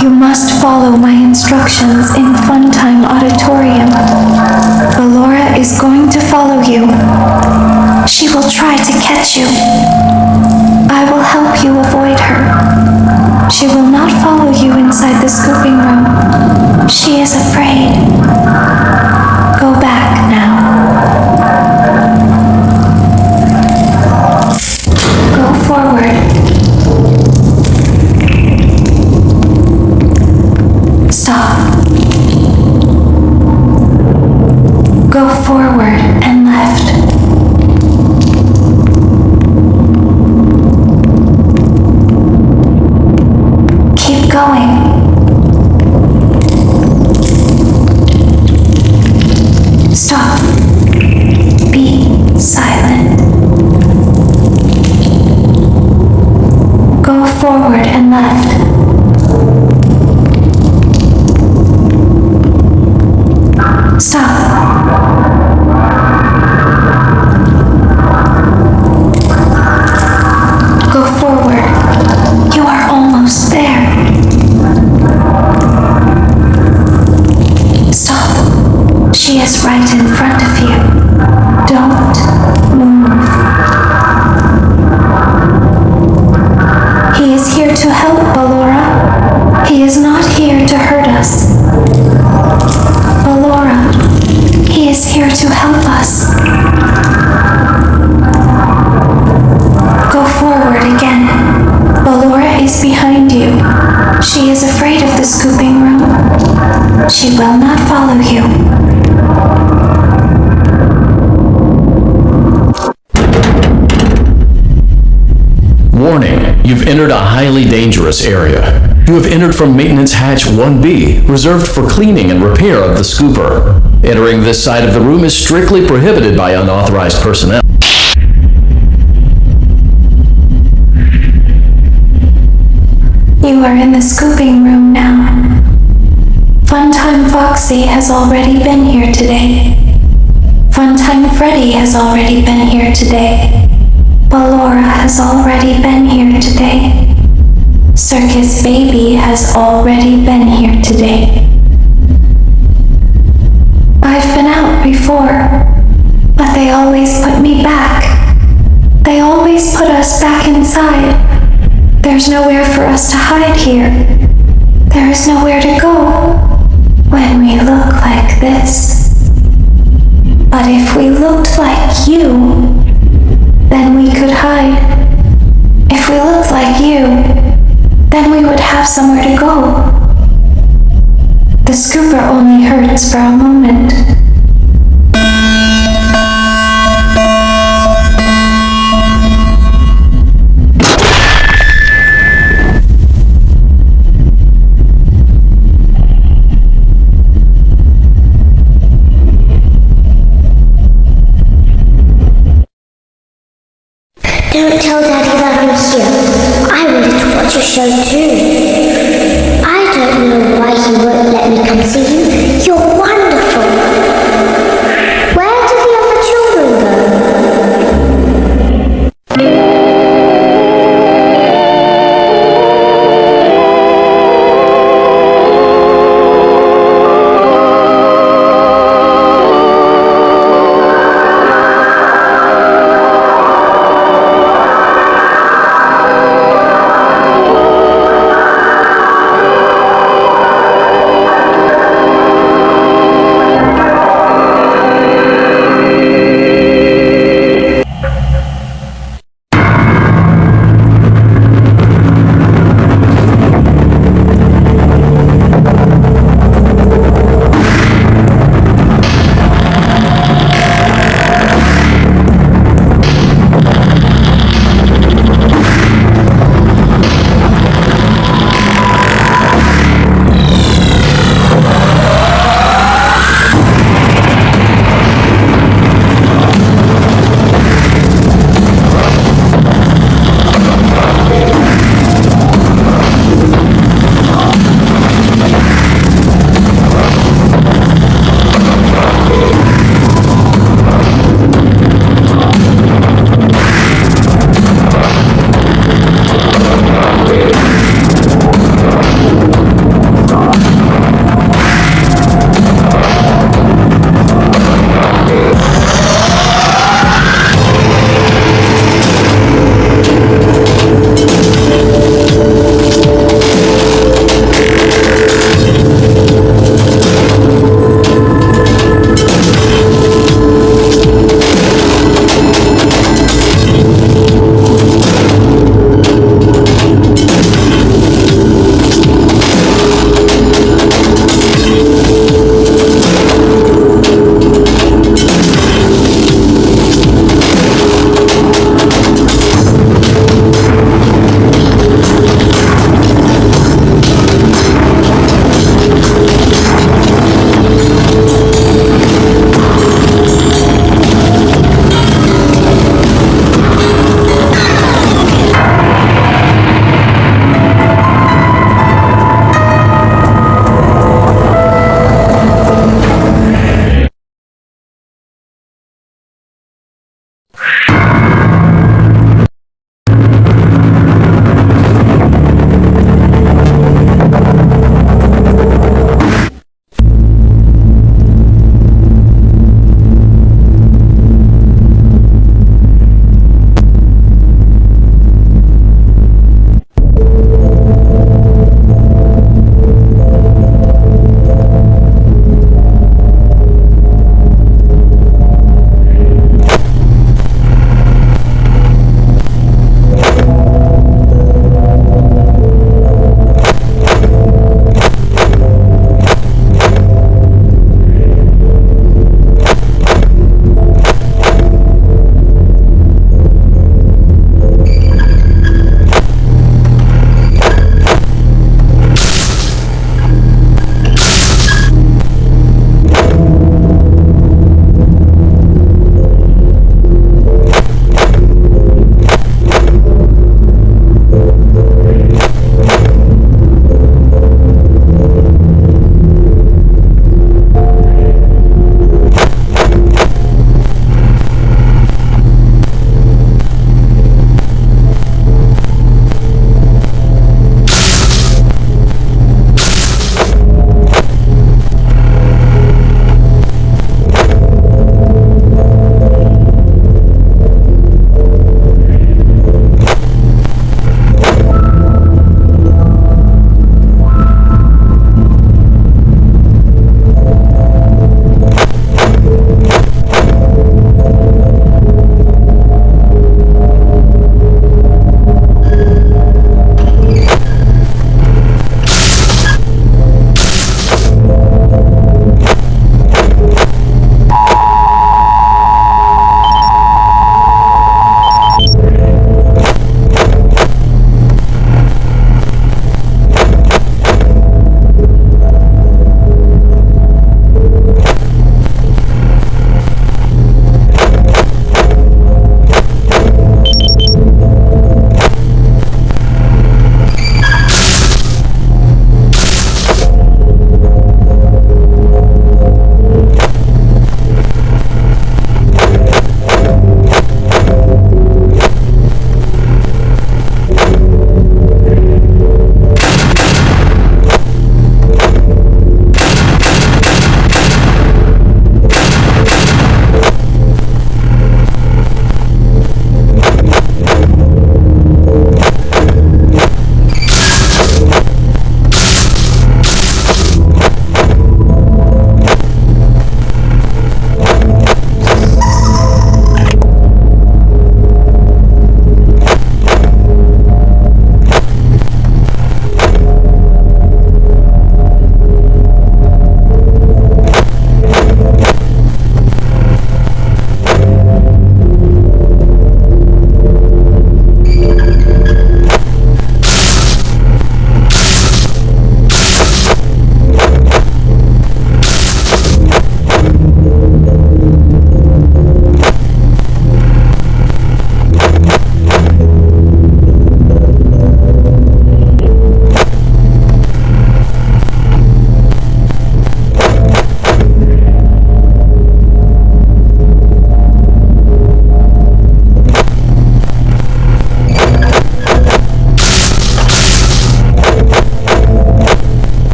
You must follow my instructions in Funtime Auditorium. Ballora is going to follow you. She will try to catch you. I will help you avoid her. She will not follow you inside the scooping room. She is afraid. Go back now. Go forward. Stop. Go forward and left. Keep going. Stop. Be silent. Go forward and left. Stop. Go forward. You are almost there. Stop. She is right in front of you. Don't move. He is here to help, Ballora. He is not here to hurt us. Ballora, he is here to help us. Go forward again. Ballora is behind you. She is afraid of the scooping room. She will not follow you. Warning, you've entered a highly dangerous area. You have entered from Maintenance Hatch 1B, reserved for cleaning and repair of the scooper. Entering this side of the room is strictly prohibited by unauthorized personnel. You are in the scooping room now. Funtime Foxy has already been here today. Funtime Freddy has already been here today. Ballora has already been here today. Circus Baby has already been here today. I've been out before, but they always put me back. They always put us back inside. There's nowhere for us to hide here. There is nowhere to go when we look like this. But if we looked like you, then we could hide. If we looked like you, then we would have somewhere to go. The scooper only hurts for a moment. Don't tell Daddy that I'm here. I wanted to watch your show too. I don't know why he won't let me come see you. You're wonderful. Where did the other children go?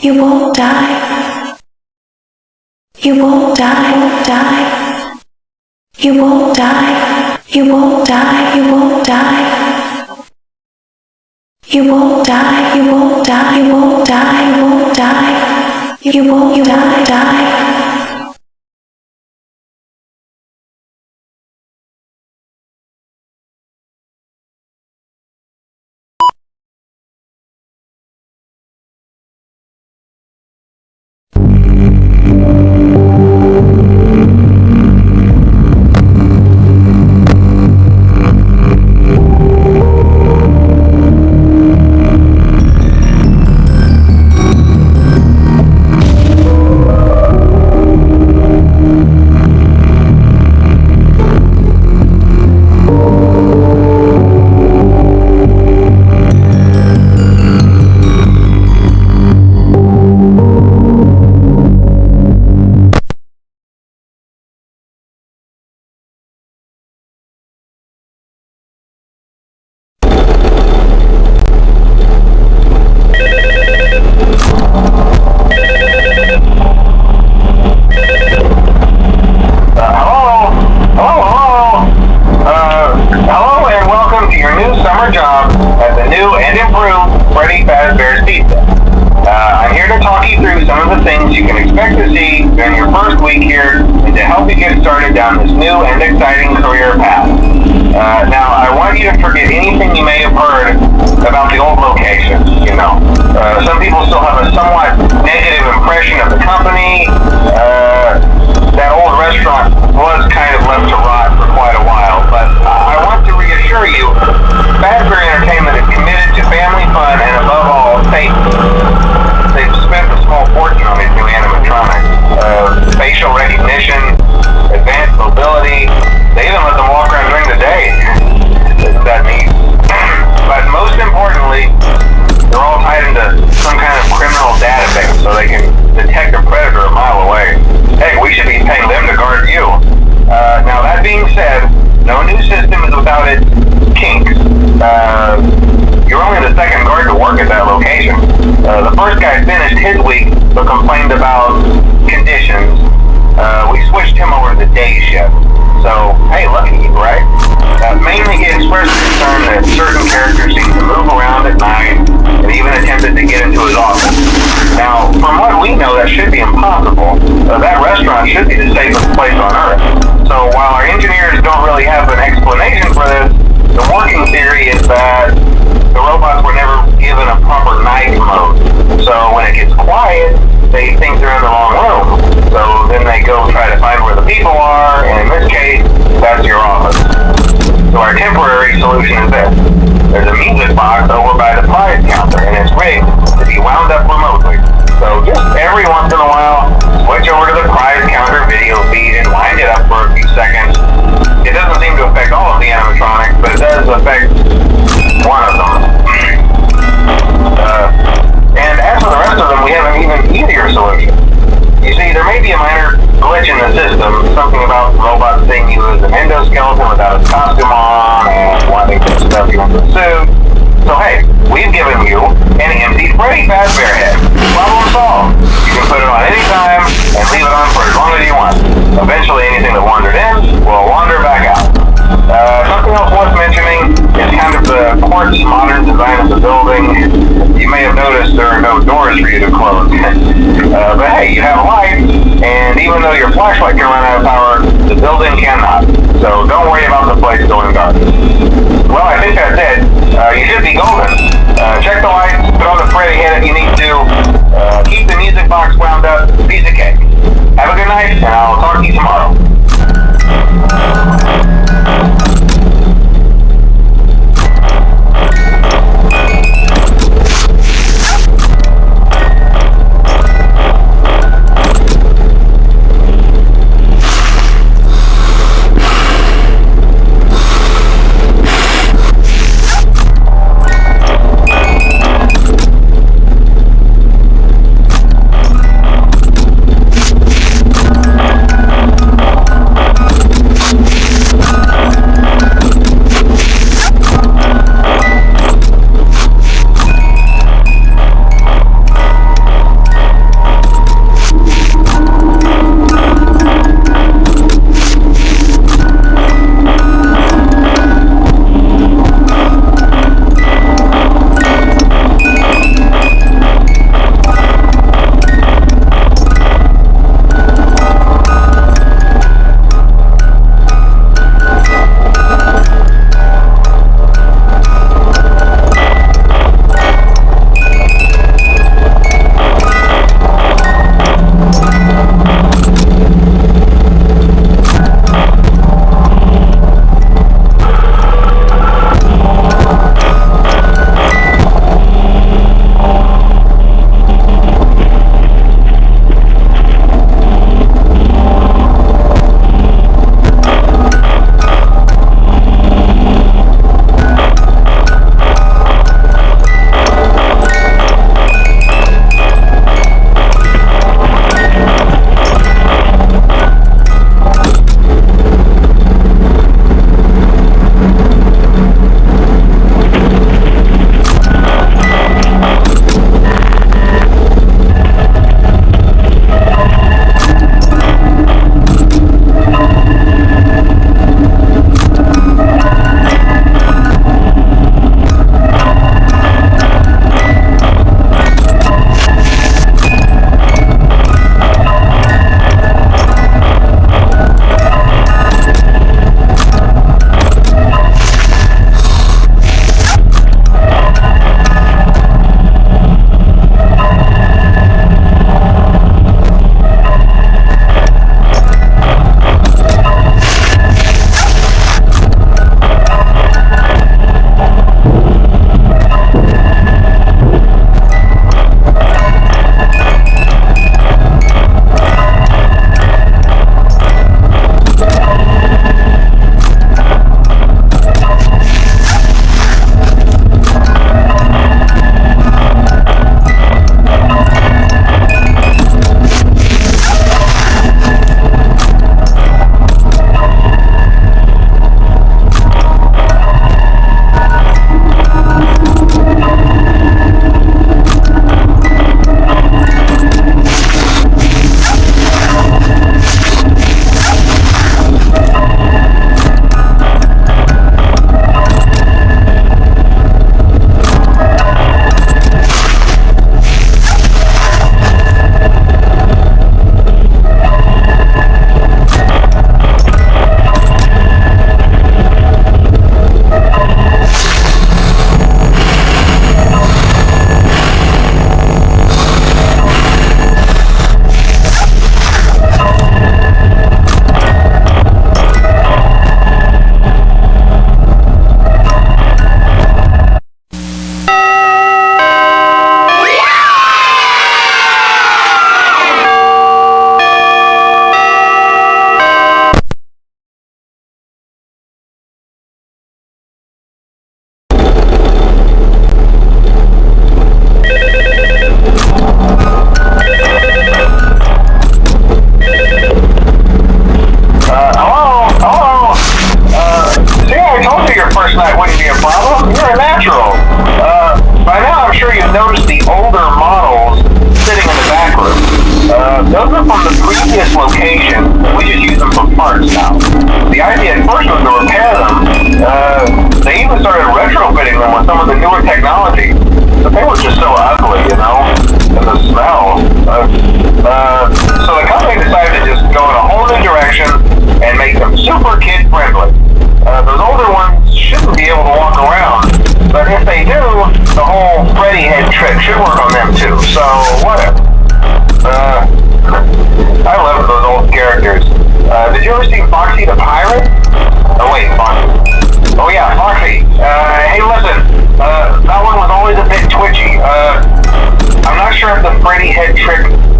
You won't die. You won't die, die. You won't die. You won't die. You won't die. You won't die. You won't die. You won't die. You won't die. You won't die.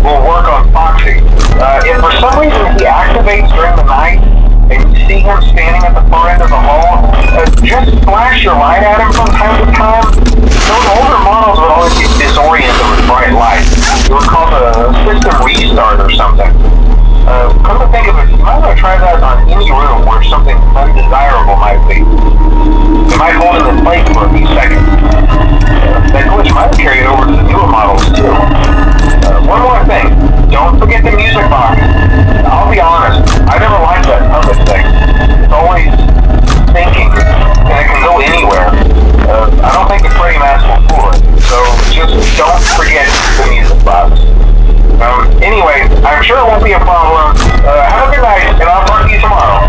will work on Foxy. If for some reason he activates during the night, and you see him standing at the far end of the hall, just flash your light at him from time to time. Those older models would always get disoriented with bright light. It was called a system restart or something. Come to think of it, you might want to try that on any room where something undesirable might be. It might hold it in place for a few seconds. That glitch might carry it over to the newer models too. One more thing, don't forget the music box. I'll be honest, I never liked that puppet thing. It's always thinking, and it can go anywhere. I don't think the Freddy mask will fool it, so just don't forget the music box. Anyway, I'm sure it won't be a problem. Have a good night, and I'll talk to you tomorrow.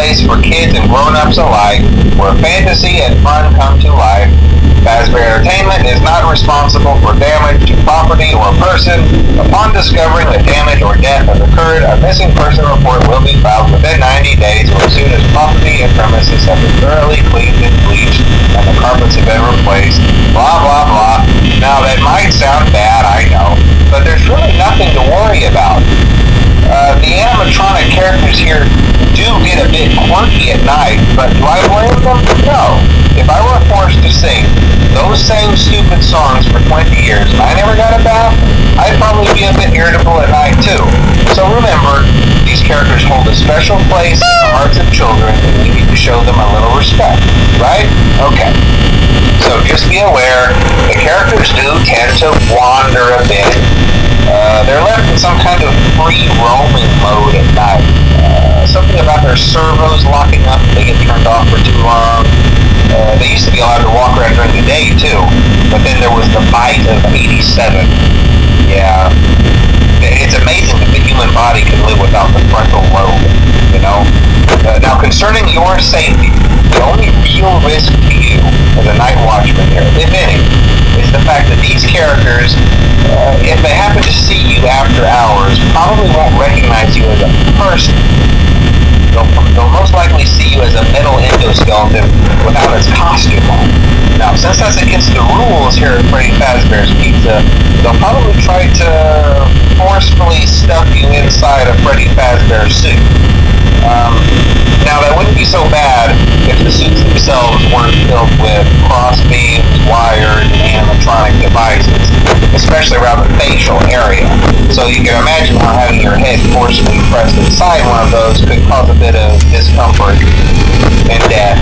place for kids and grown-ups alike, where fantasy and fun come to life. Fazbear Entertainment is not responsible for damage to property or person. Upon discovering that damage or death has occurred, a missing person report will be filed within 90 days or as soon as property and premises have been thoroughly cleaned and bleached and the carpets have been replaced. Blah, blah, blah. Now, that might sound bad, I know, but there's really nothing to worry about. The animatronic characters here do get a bit quirky at night, but do I blame them? No. If I were forced to sing those same stupid songs for 20 years and I never got a bath, I'd probably be a bit irritable at night too. So remember, these characters hold a special place in the hearts of children and we need to show them a little respect, right? Okay. So just be aware, the characters do tend to wander a bit. They're left in some kind of free roaming mode at night. Something about their servos locking up if they get turned off for too long. They used to be allowed to walk around during the day too, but then there was the bite of 87. Yeah. It's amazing that the human body can live without the frontal lobe, you know? Now concerning your safety, the only real risk to you as a night watchman here, if any, is the fact that these characters, if they happen to see you after hours, probably won't recognize you as a person. They'll most likely see you as a metal endoskeleton without its costume on. Now, since that's against the rules here at Freddy Fazbear's Pizza, they'll probably try to forcefully stuff you inside a Freddy Fazbear suit. Now, that wouldn't be so bad if the suits themselves weren't filled with cross beams, wires, and animatronic devices, especially around the facial area. So you can imagine how having your head forcibly pressed inside one of those could cause a bit of discomfort and death.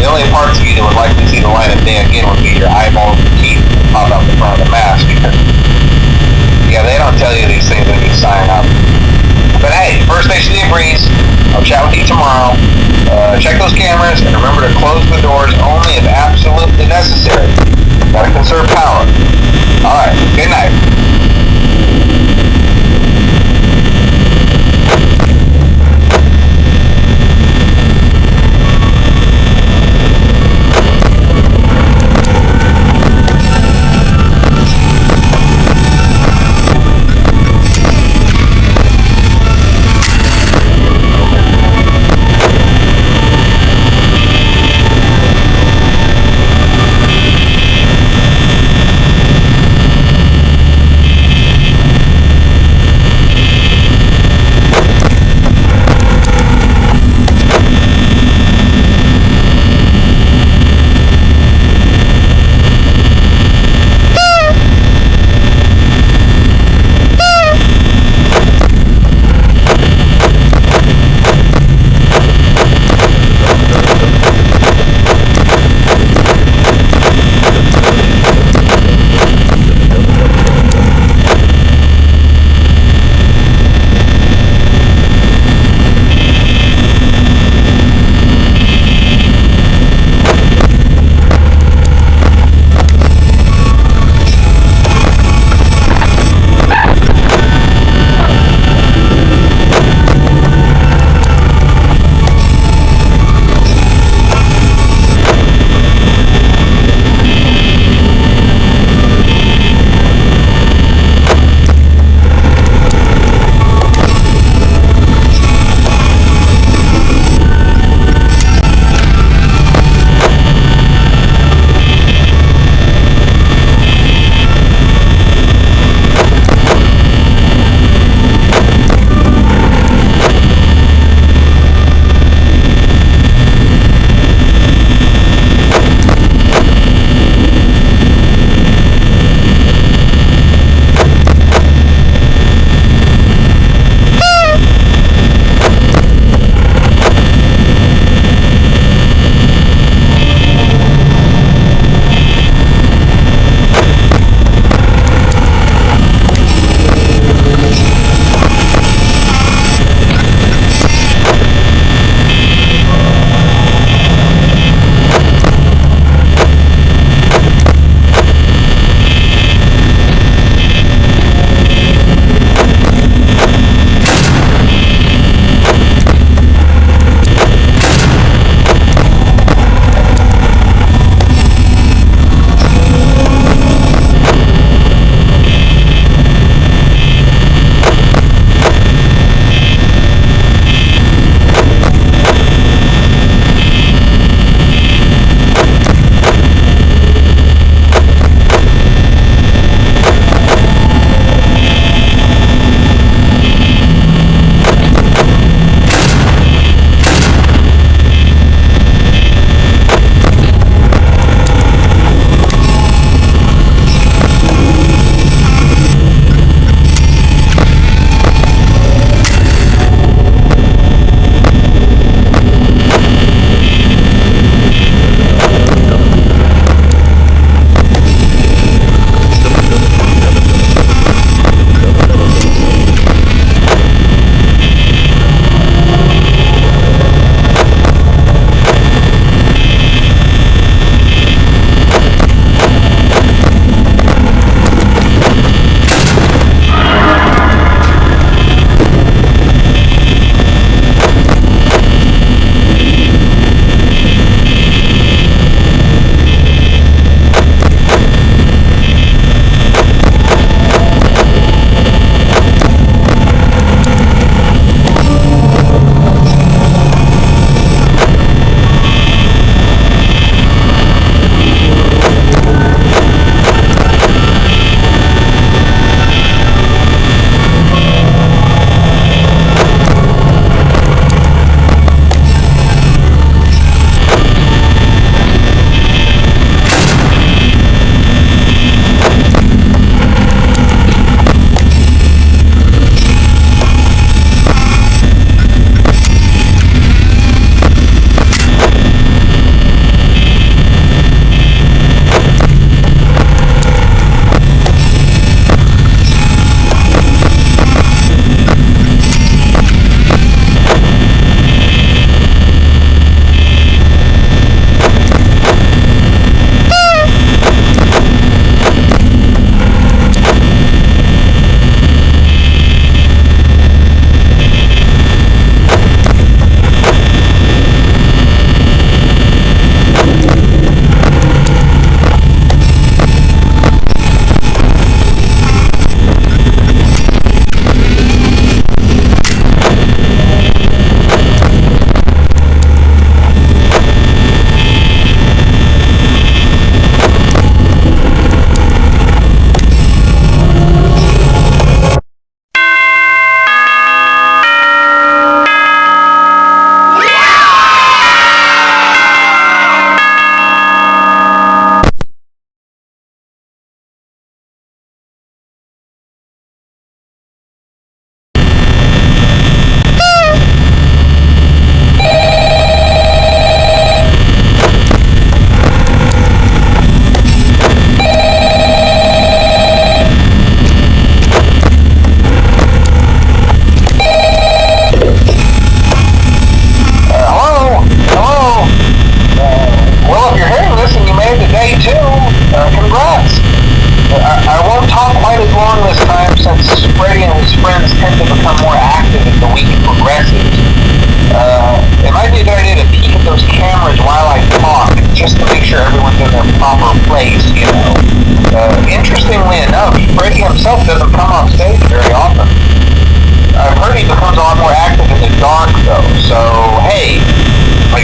The only parts of you that would likely see the light of day again would be your eyeballs and teeth that pop out the front of the mask. Yeah, they don't tell you these things when you sign up. But hey, First Nation agrees. I'll chat with you tomorrow. Check those cameras and remember to close the doors only if absolutely necessary. Gotta conserve power. Alright, good night.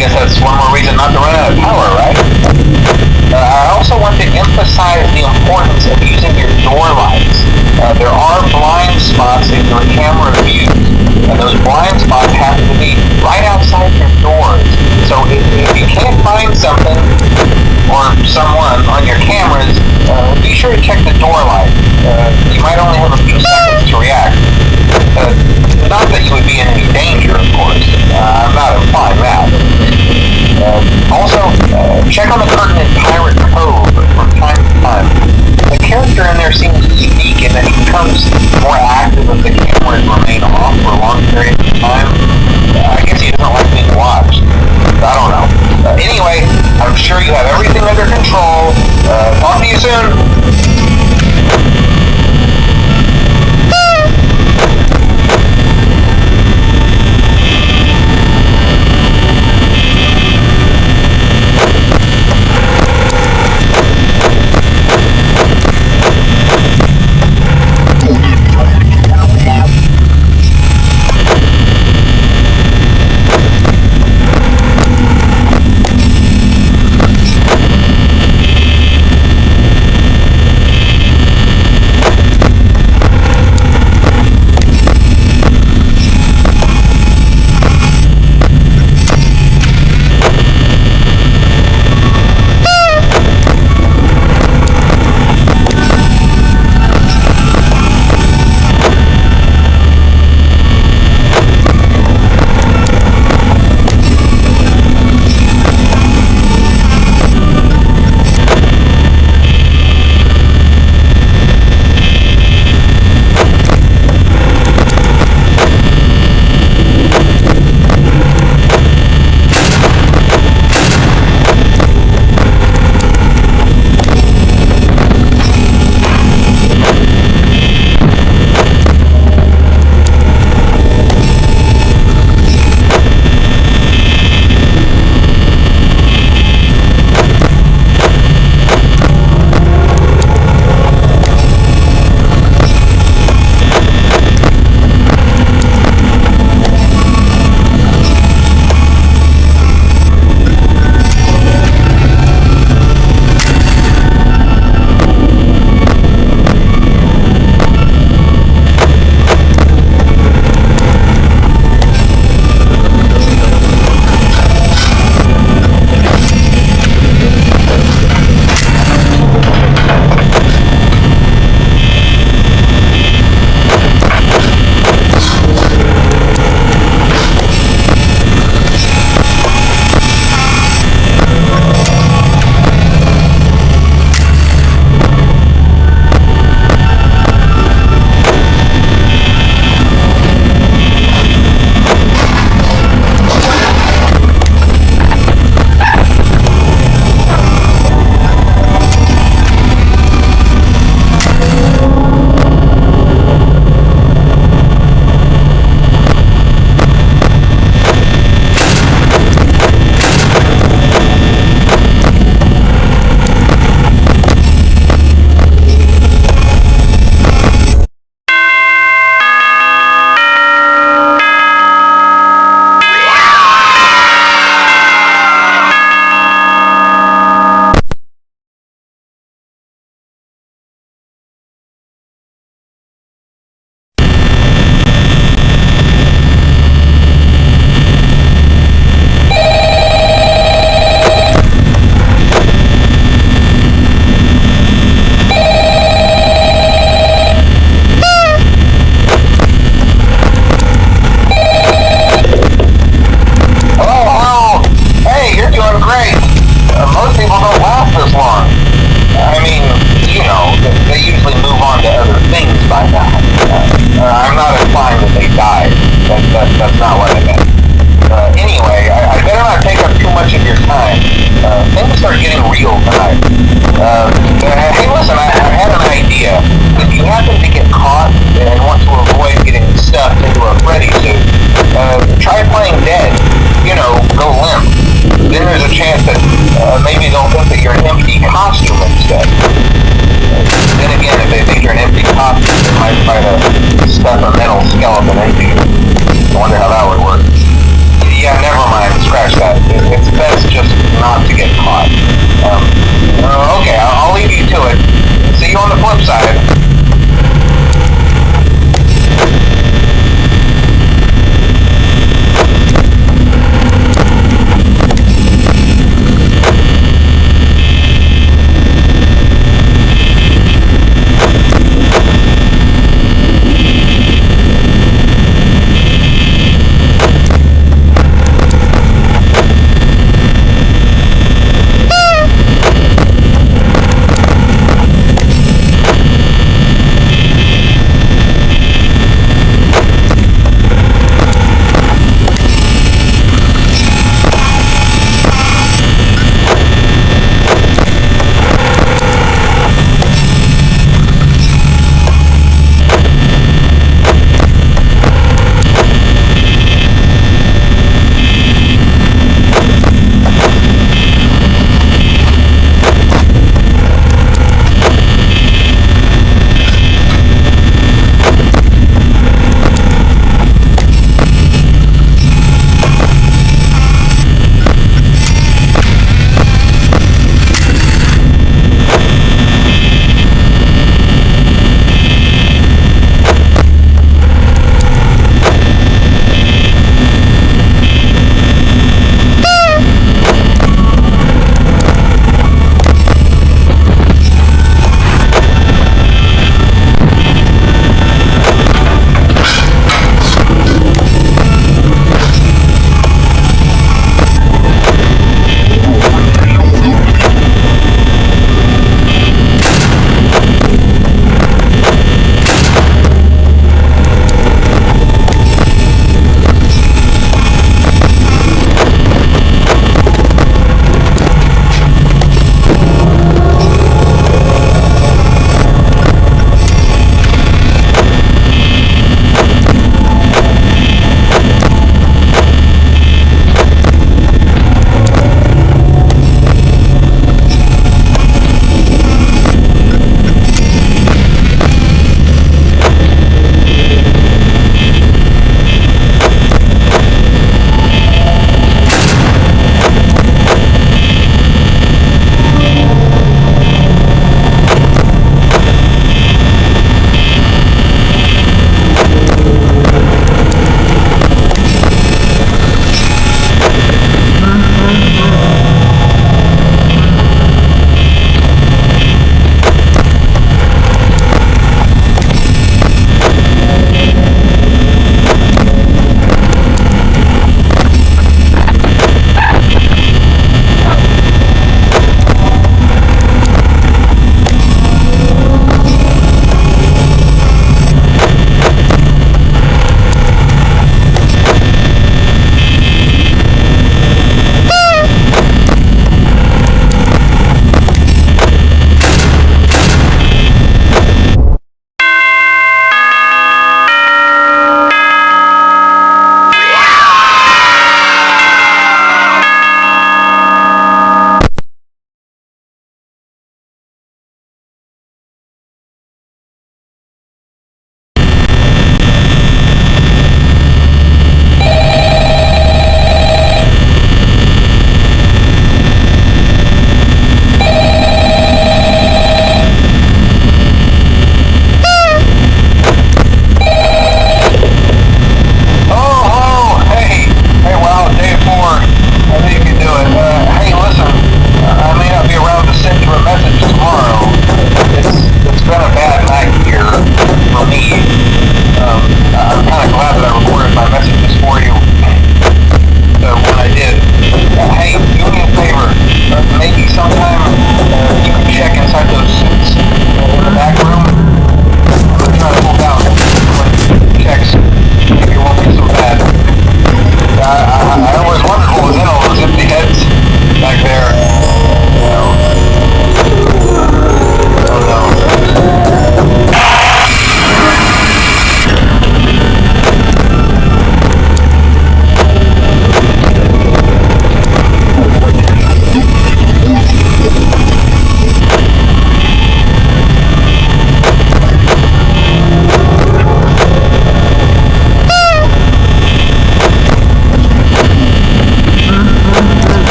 guess that's one more reason not to run out of power, right? I also want to emphasize the importance of using your door lights. There are blind spots in your camera view, and those blind spots happen to be right outside your doors. So if you can't find something or someone on your cameras, be sure to check the door light. You might only have a few seconds to react. Not that you would be in any danger, of course. I'm not implying that. Also, check on the curtain in Pirate Cove from time to time. The character in there seems unique in that he becomes more active as the cameras remain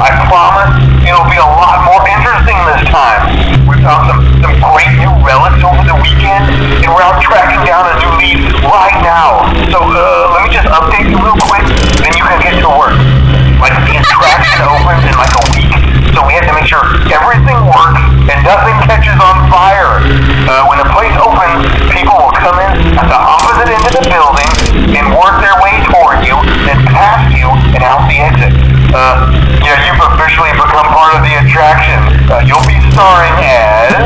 I promise it'll be a lot more interesting this time. We found some great new relics over the weekend, and we're out tracking down a new lead right now. So let me just update you real quick, then you can get to work. Like, the attraction opens in like a week, so we have to make sure everything works and nothing catches on fire. When the place opens, people will come in at the opposite end of the building and work their way toward you, then past you and out the exit. You've officially become part of the attraction. You'll be starring as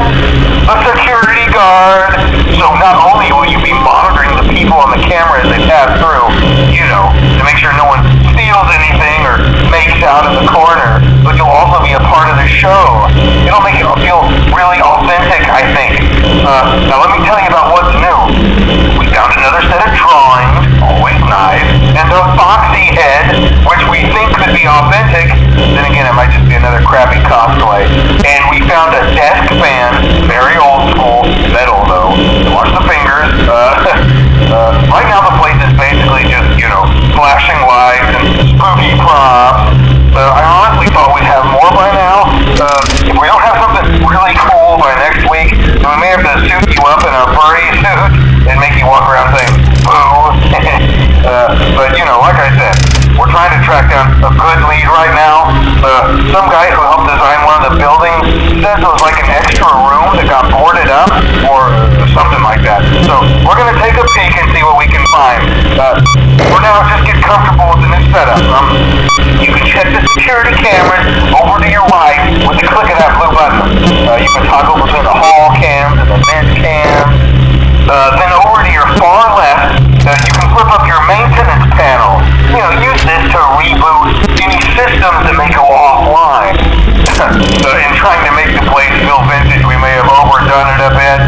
a security guard. So not only will you be monitoring the people on the camera as they pass through, to make sure no one steals anything or makes out in the corner, but you'll also be a part of the show. It'll make it feel really authentic, I think. Now let me tell you about what's new. We found another set of drawings, always nice, and a foxy head, which we think could be authentic. Then again, it might just be another crappy cosplay. And we found a desk fan, very old school, metal though. Watch the fingers. Right now the place is basically just, flashing lights and spooky props. I honestly thought we'd have more by now. If we don't have something really cool by next week, then we may have to suit you up in a furry suit and make you walk around saying, boo. But, like I said, we're trying to track down a good lead right now. Some guy who helped design one of the buildings says it was like an extra room that got boarded up or something like that. So we're going to take a peek and see what we can find. For now, just get comfortable with the new setup. You can check the security cameras over to your right with the click of that blue button. You can toggle between the hall cams and the vent cams. Then over to your far left, you can flip up your maintenance panel. Use this to reboot any systems that may go offline. In trying to make the place feel vintage, we may have overdone it a bit.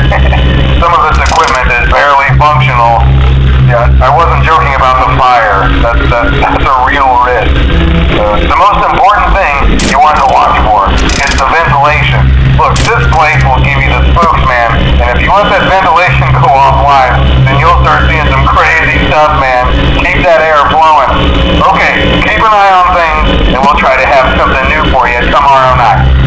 Some of this equipment is barely functional. Yeah, I wasn't joking about the fire. That's a real risk. The most important thing you want to watch for is the ventilation. Look, this place will give you the spooks, man. And if you let that ventilation go offline, then you'll start seeing some crazy stuff, man. Keep that air flowing. Okay, keep an eye on things, and we'll try to have something new for you tomorrow night.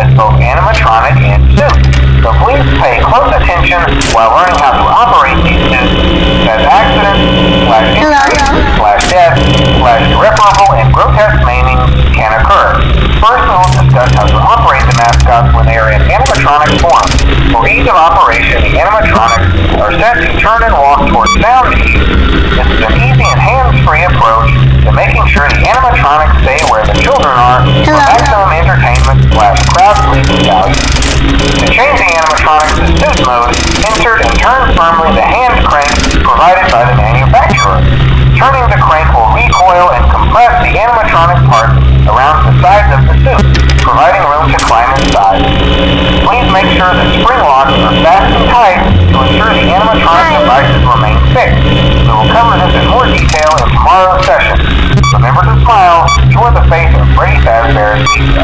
is both animatronic and suit. So please pay close attention while learning how to operate these suits, as accidents, /injury, /death, /irreparable, and grotesque maiming can occur. First, we will discuss how to operate the mascots when they are in animatronic form. For ease of operation, the animatronics are set to turn and walk towards sound cues. This is an easy and hands-free approach to making sure the animatronics stay where the children are for maximum entertainment /crowd pleasing value. To change the animatronics to suit mode, insert and turn firmly the hand crank provided by the manufacturer. Turning the crank will recoil and compress the animatronic parts around the sides of the suit, providing room to climb inside. Please make sure the spring locks are fastened tight to ensure the animatronic devices remain fixed. We will cover this in more detail in tomorrow's session. Remember to smile toward the face of Freddy Fazbear's Pizza.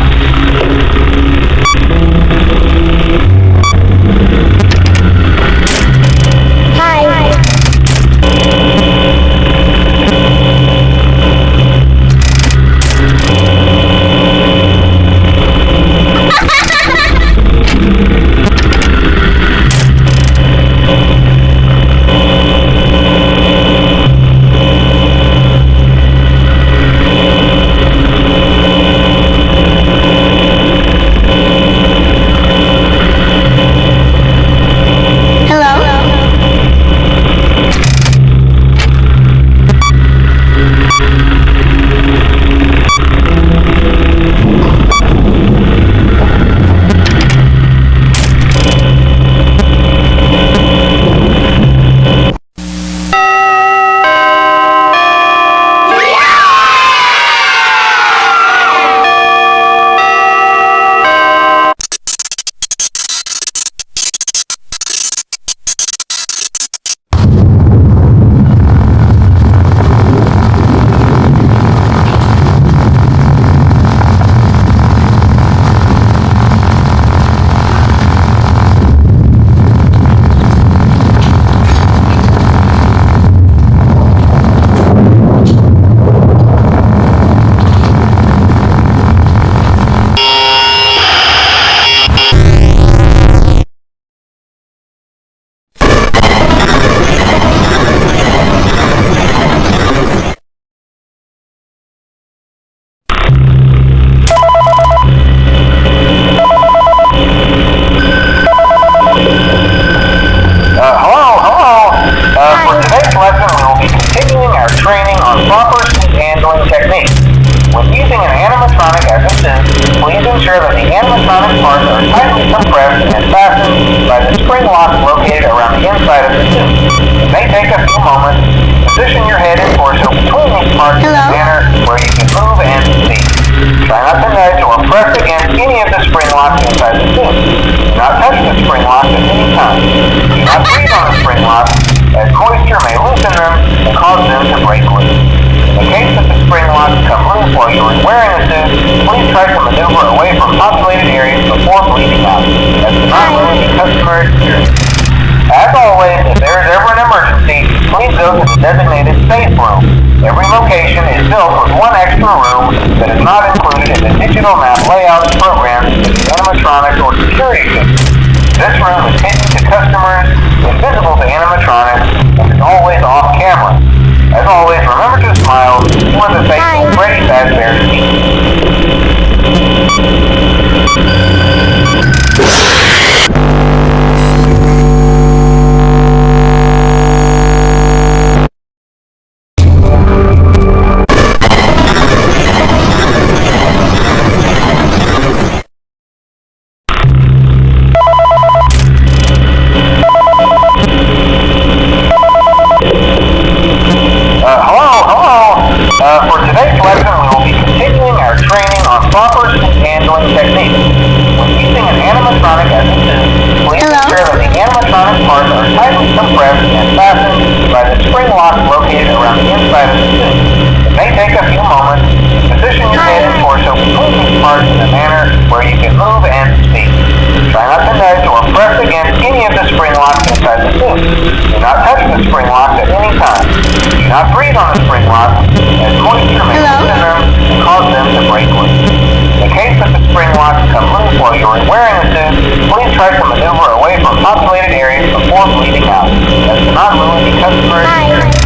you're wearing a suit, please try to maneuver away from populated areas before bleeding out. That does not ruin the customer's experience.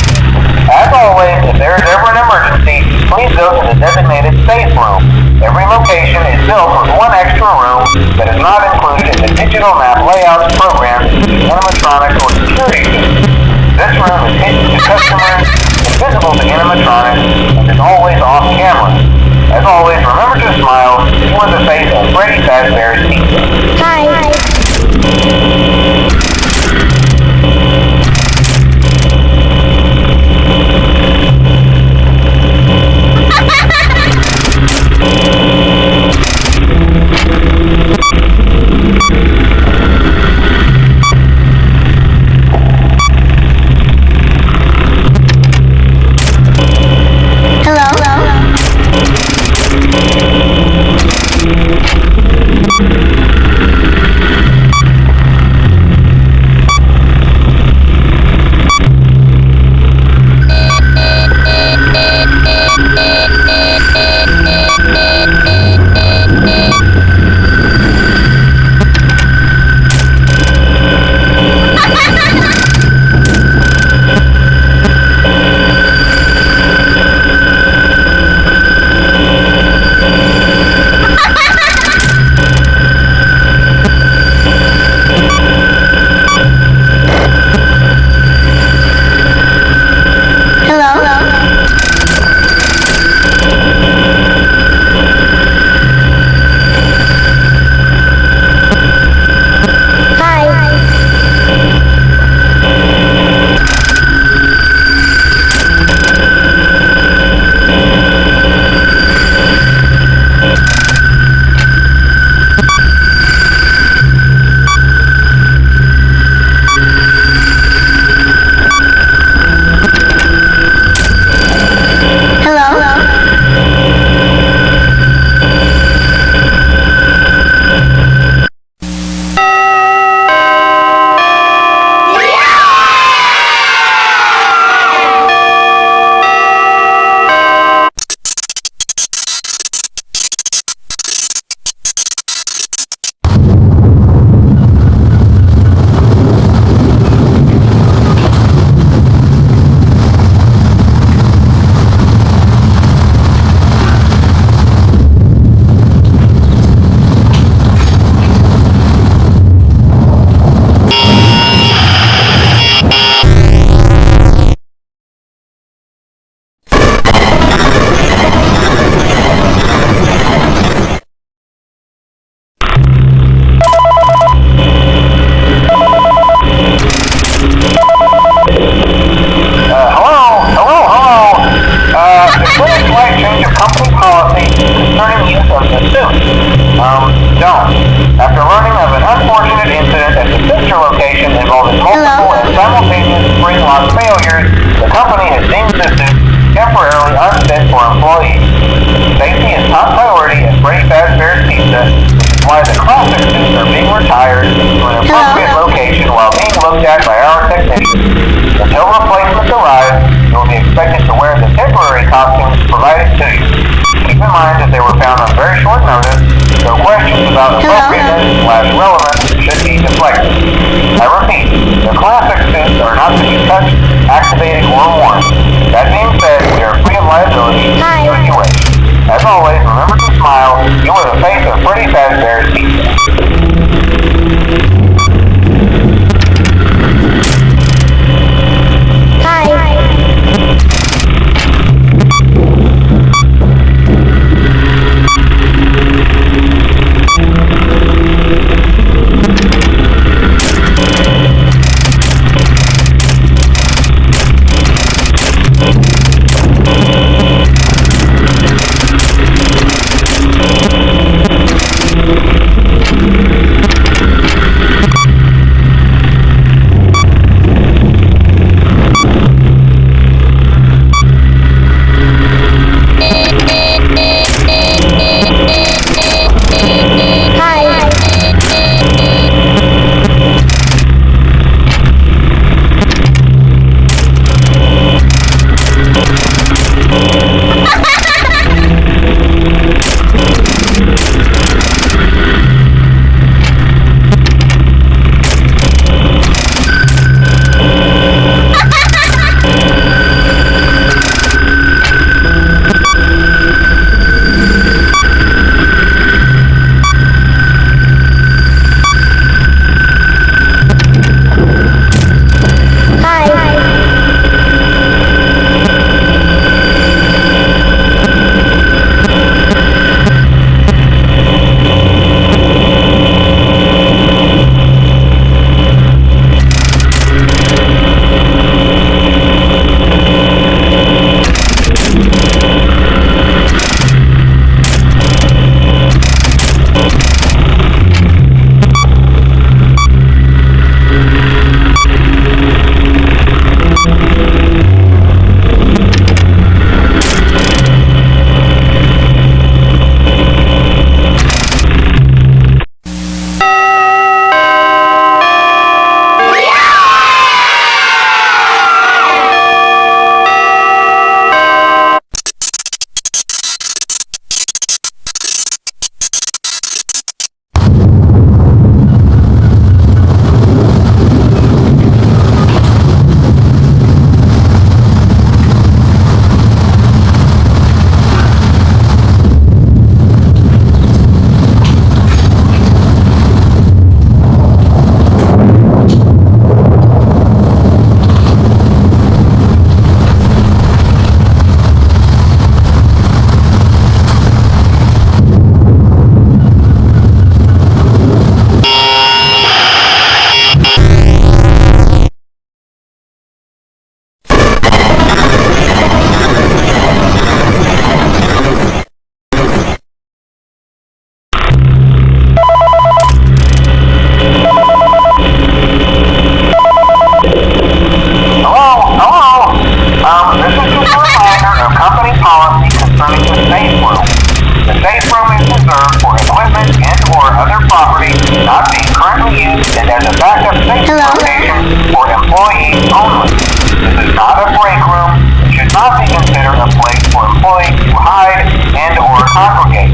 As always, if there is ever an emergency, please go to the designated safe room. Every location is built with one extra room that is not included in the digital map layouts programmed using animatronics or security systems. This room is hidden to customers, invisible to animatronics, and is always off camera. As always, remember to smile. You are the face of Freddy Fazbear's Pizza. Hi. not being currently used and as a backup safety location for employees only. This is not a break room. It should not be considered a place for employees to hide and or congregate.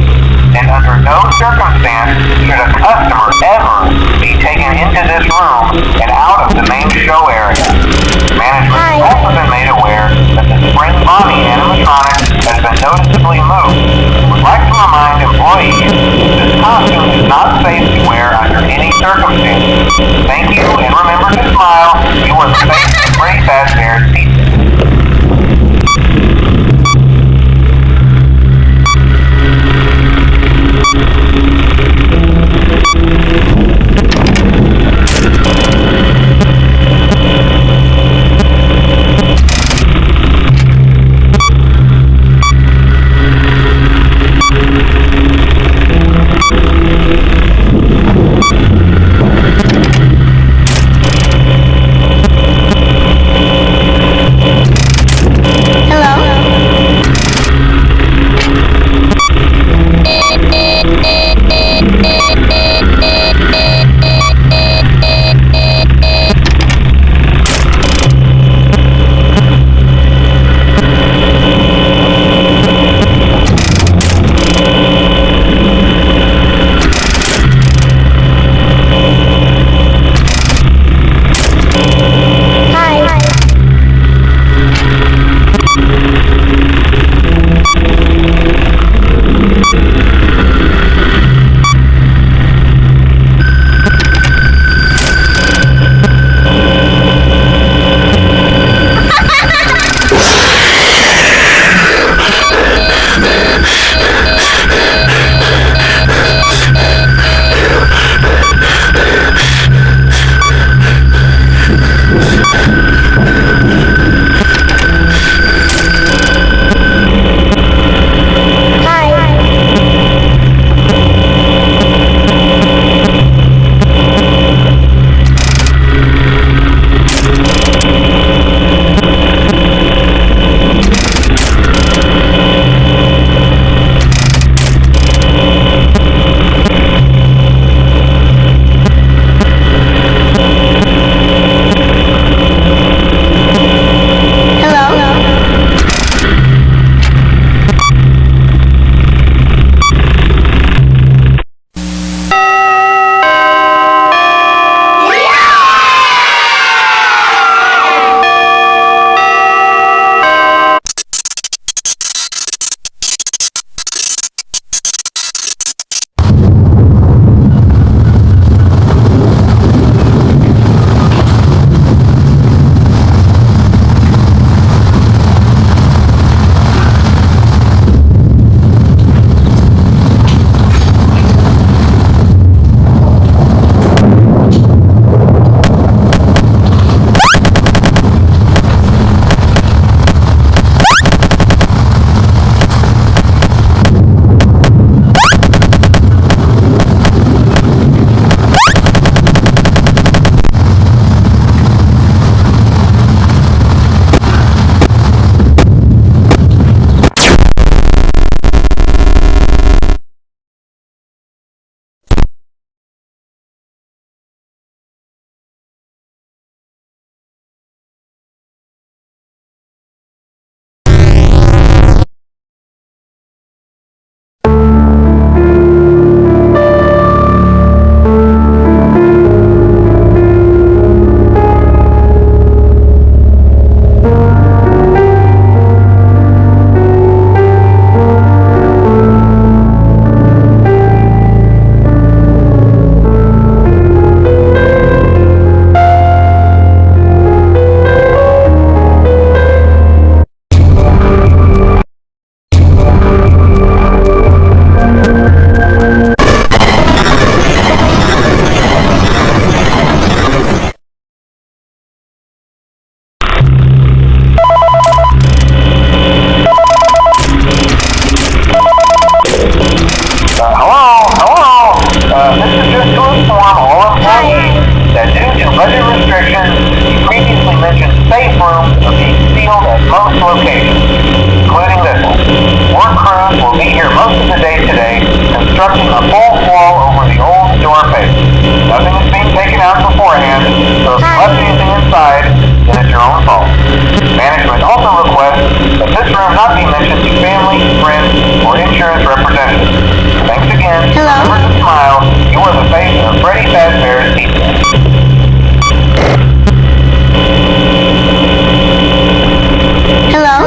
And under no circumstance should a customer ever be taken into this room and out of the main show area. Management has also been made aware that the Spring Bonnie animatronic has been noticeably moved. We would like to remind employees this costume is not safe to wear under any circumstances. Thank you, and remember to smile. You are the face of Great Fazbear's Pizza. constructing a full wall over the old store face. Nothing is being taken out beforehand, so if you left anything inside, then it's your own fault. Management also requests that this room not be mentioned to family, friends, or insurance representatives. Thanks again. Remember to smile. You are the face of Freddy Fazbear's Pizza. Hello?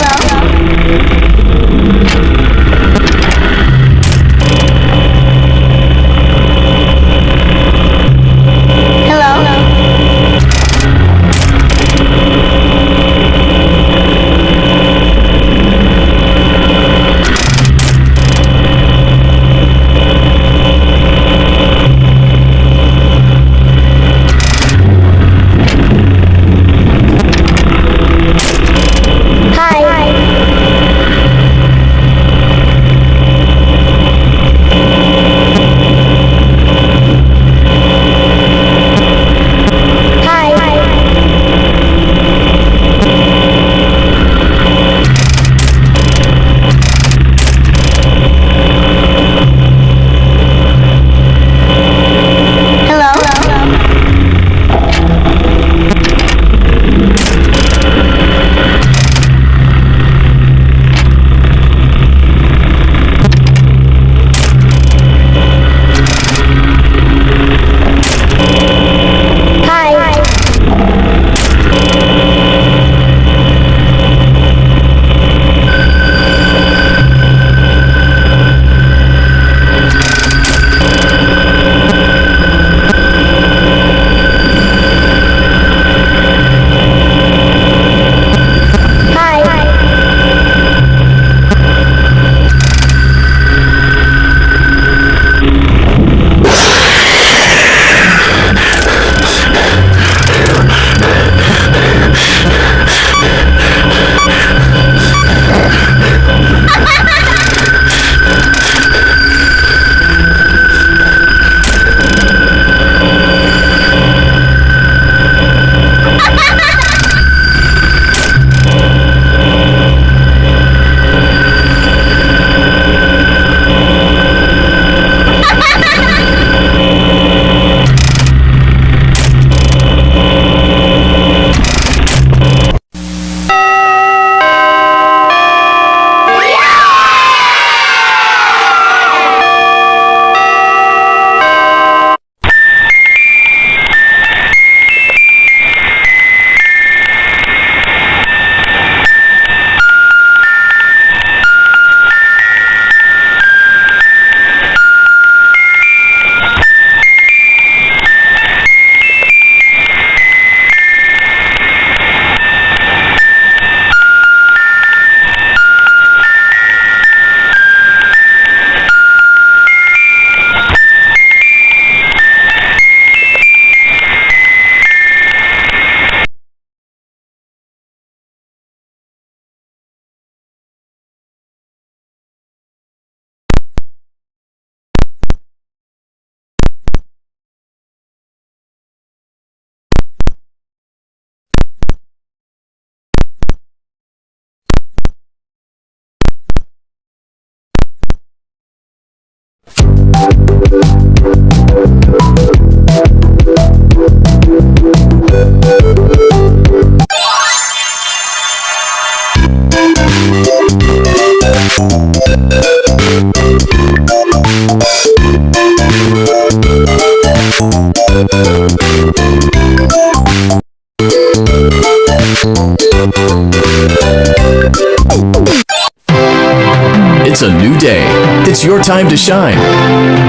It's a new day. It's your time to shine.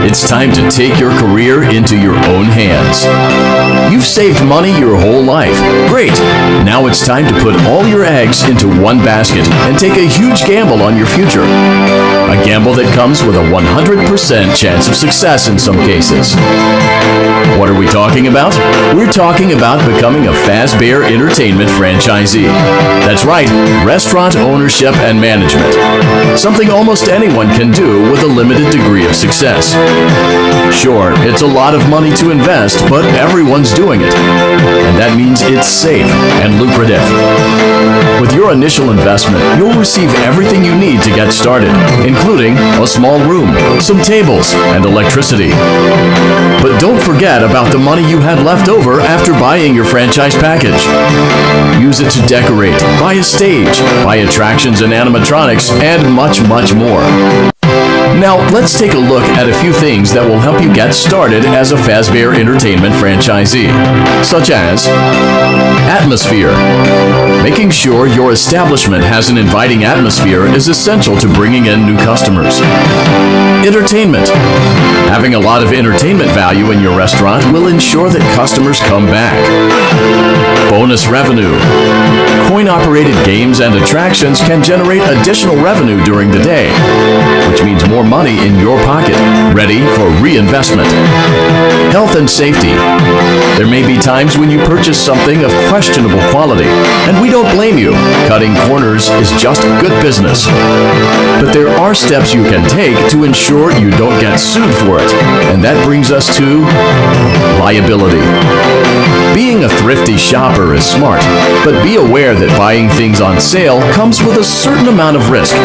It's time to take your career into your own hands. You've saved money your whole life. Great. Now it's time to put all your eggs into one basket and take a huge gamble on your future. A gamble that comes with a 100% chance of success in some cases. What are we talking about? We're talking about becoming a Fazbear Entertainment franchisee. That's right, restaurant ownership and management. Something almost anyone can do with a limited degree of success. Sure, it's a lot of money to invest, but everyone's doing it. And that means it's safe and lucrative. With your initial investment, you'll receive everything you need to get started, including a small room, some tables, and electricity. But don't forget about out the money you had left over after buying your franchise package. Use it to decorate, buy a stage, buy attractions and animatronics, and much, much more. Now, let's take a look at a few things that will help you get started as a Fazbear Entertainment franchisee, such as atmosphere. Making sure your establishment has an inviting atmosphere is essential to bringing in new customers. Entertainment. Having a lot of entertainment value in your restaurant will ensure that customers come back. Bonus revenue. Coin-operated games and attractions can generate additional revenue during the day, which means more money in your pocket, ready for reinvestment. Health and safety. There may be times when you purchase something of questionable quality, and we don't blame you. Cutting corners is just good business. But there are steps you can take to ensure you don't get sued for it, and that brings us to liability. Being a thrifty shopper is smart, but be aware that buying things on sale comes with a certain amount of risk.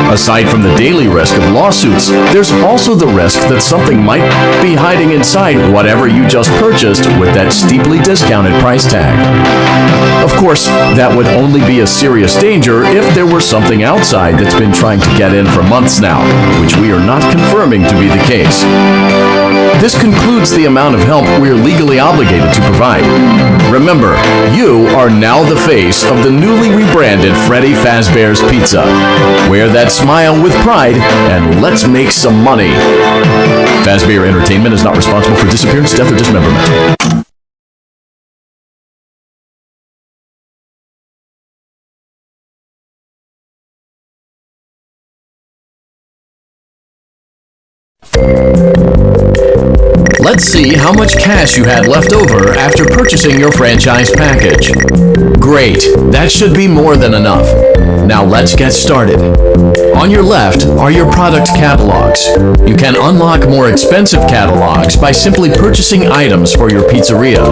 Aside from the daily risk of lawsuits, there's also the risk that something might be hiding inside whatever you just purchased with that steeply discounted price tag. Of course, that would only be a serious danger if there were something outside that's been trying to get in for months now, which we are not confirming to be the case. This concludes the amount of help we are legally obligated to provide. Remember, you are now the face of the newly rebranded Freddy Fazbear's Pizza. Wear that smile with pride, and let's make some money. Fazbear Entertainment is not responsible for disappearance, death, or dismemberment. Let's see how much cash you had left over after purchasing your franchise package. Great, that should be more than enough. Now let's get started. On your left are your product catalogs. You can unlock more expensive catalogs by simply purchasing items for your pizzeria.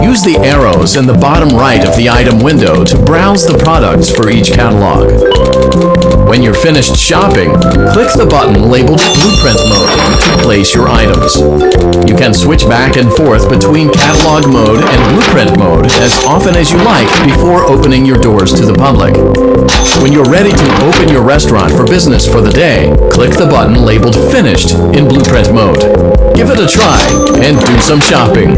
Use the arrows in the bottom right of the item window to browse the products for each catalog. When you're finished shopping, click the button labeled Blueprint Mode to place your items. You can switch back and forth between Catalog Mode and Blueprint Mode as often as you like before opening your doors to the public. When you're ready to open your restaurant for business for the day, click the button labeled Finished in Blueprint Mode. Give it a try and do some shopping.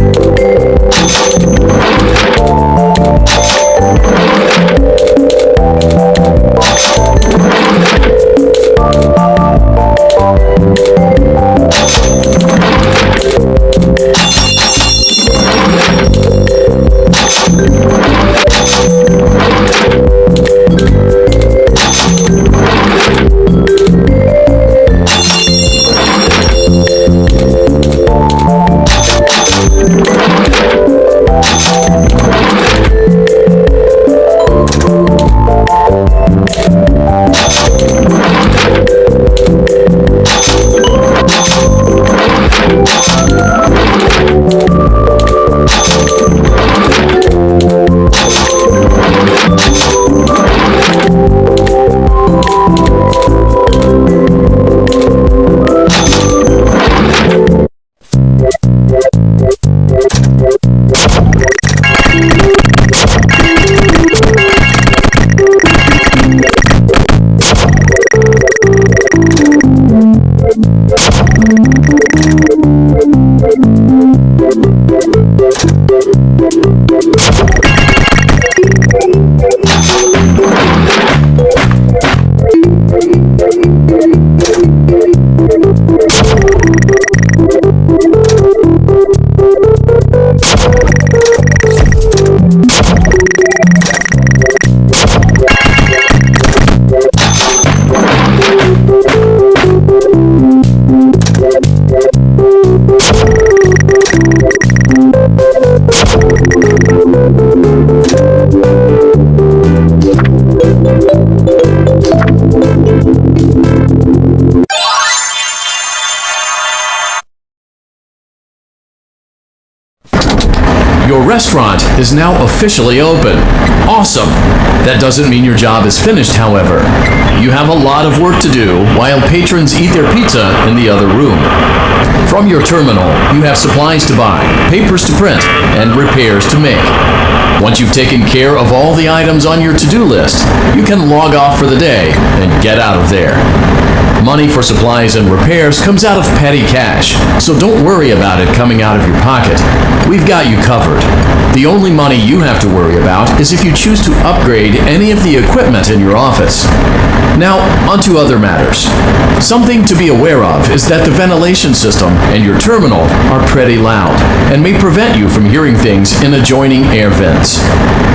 Your restaurant is now officially open. Awesome! That doesn't mean your job is finished, however. You have a lot of work to do while patrons eat their pizza in the other room. From your terminal, you have supplies to buy, papers to print, and repairs to make. Once you've taken care of all the items on your to-do list, you can log off for the day and get out of there. Money for supplies and repairs comes out of petty cash, so don't worry about it coming out of your pocket. We've got you covered. The only money you have to worry about is if you choose to upgrade any of the equipment in your office. Now, onto other matters. Something to be aware of is that the ventilation system and your terminal are pretty loud and may prevent you from hearing things in adjoining air vents.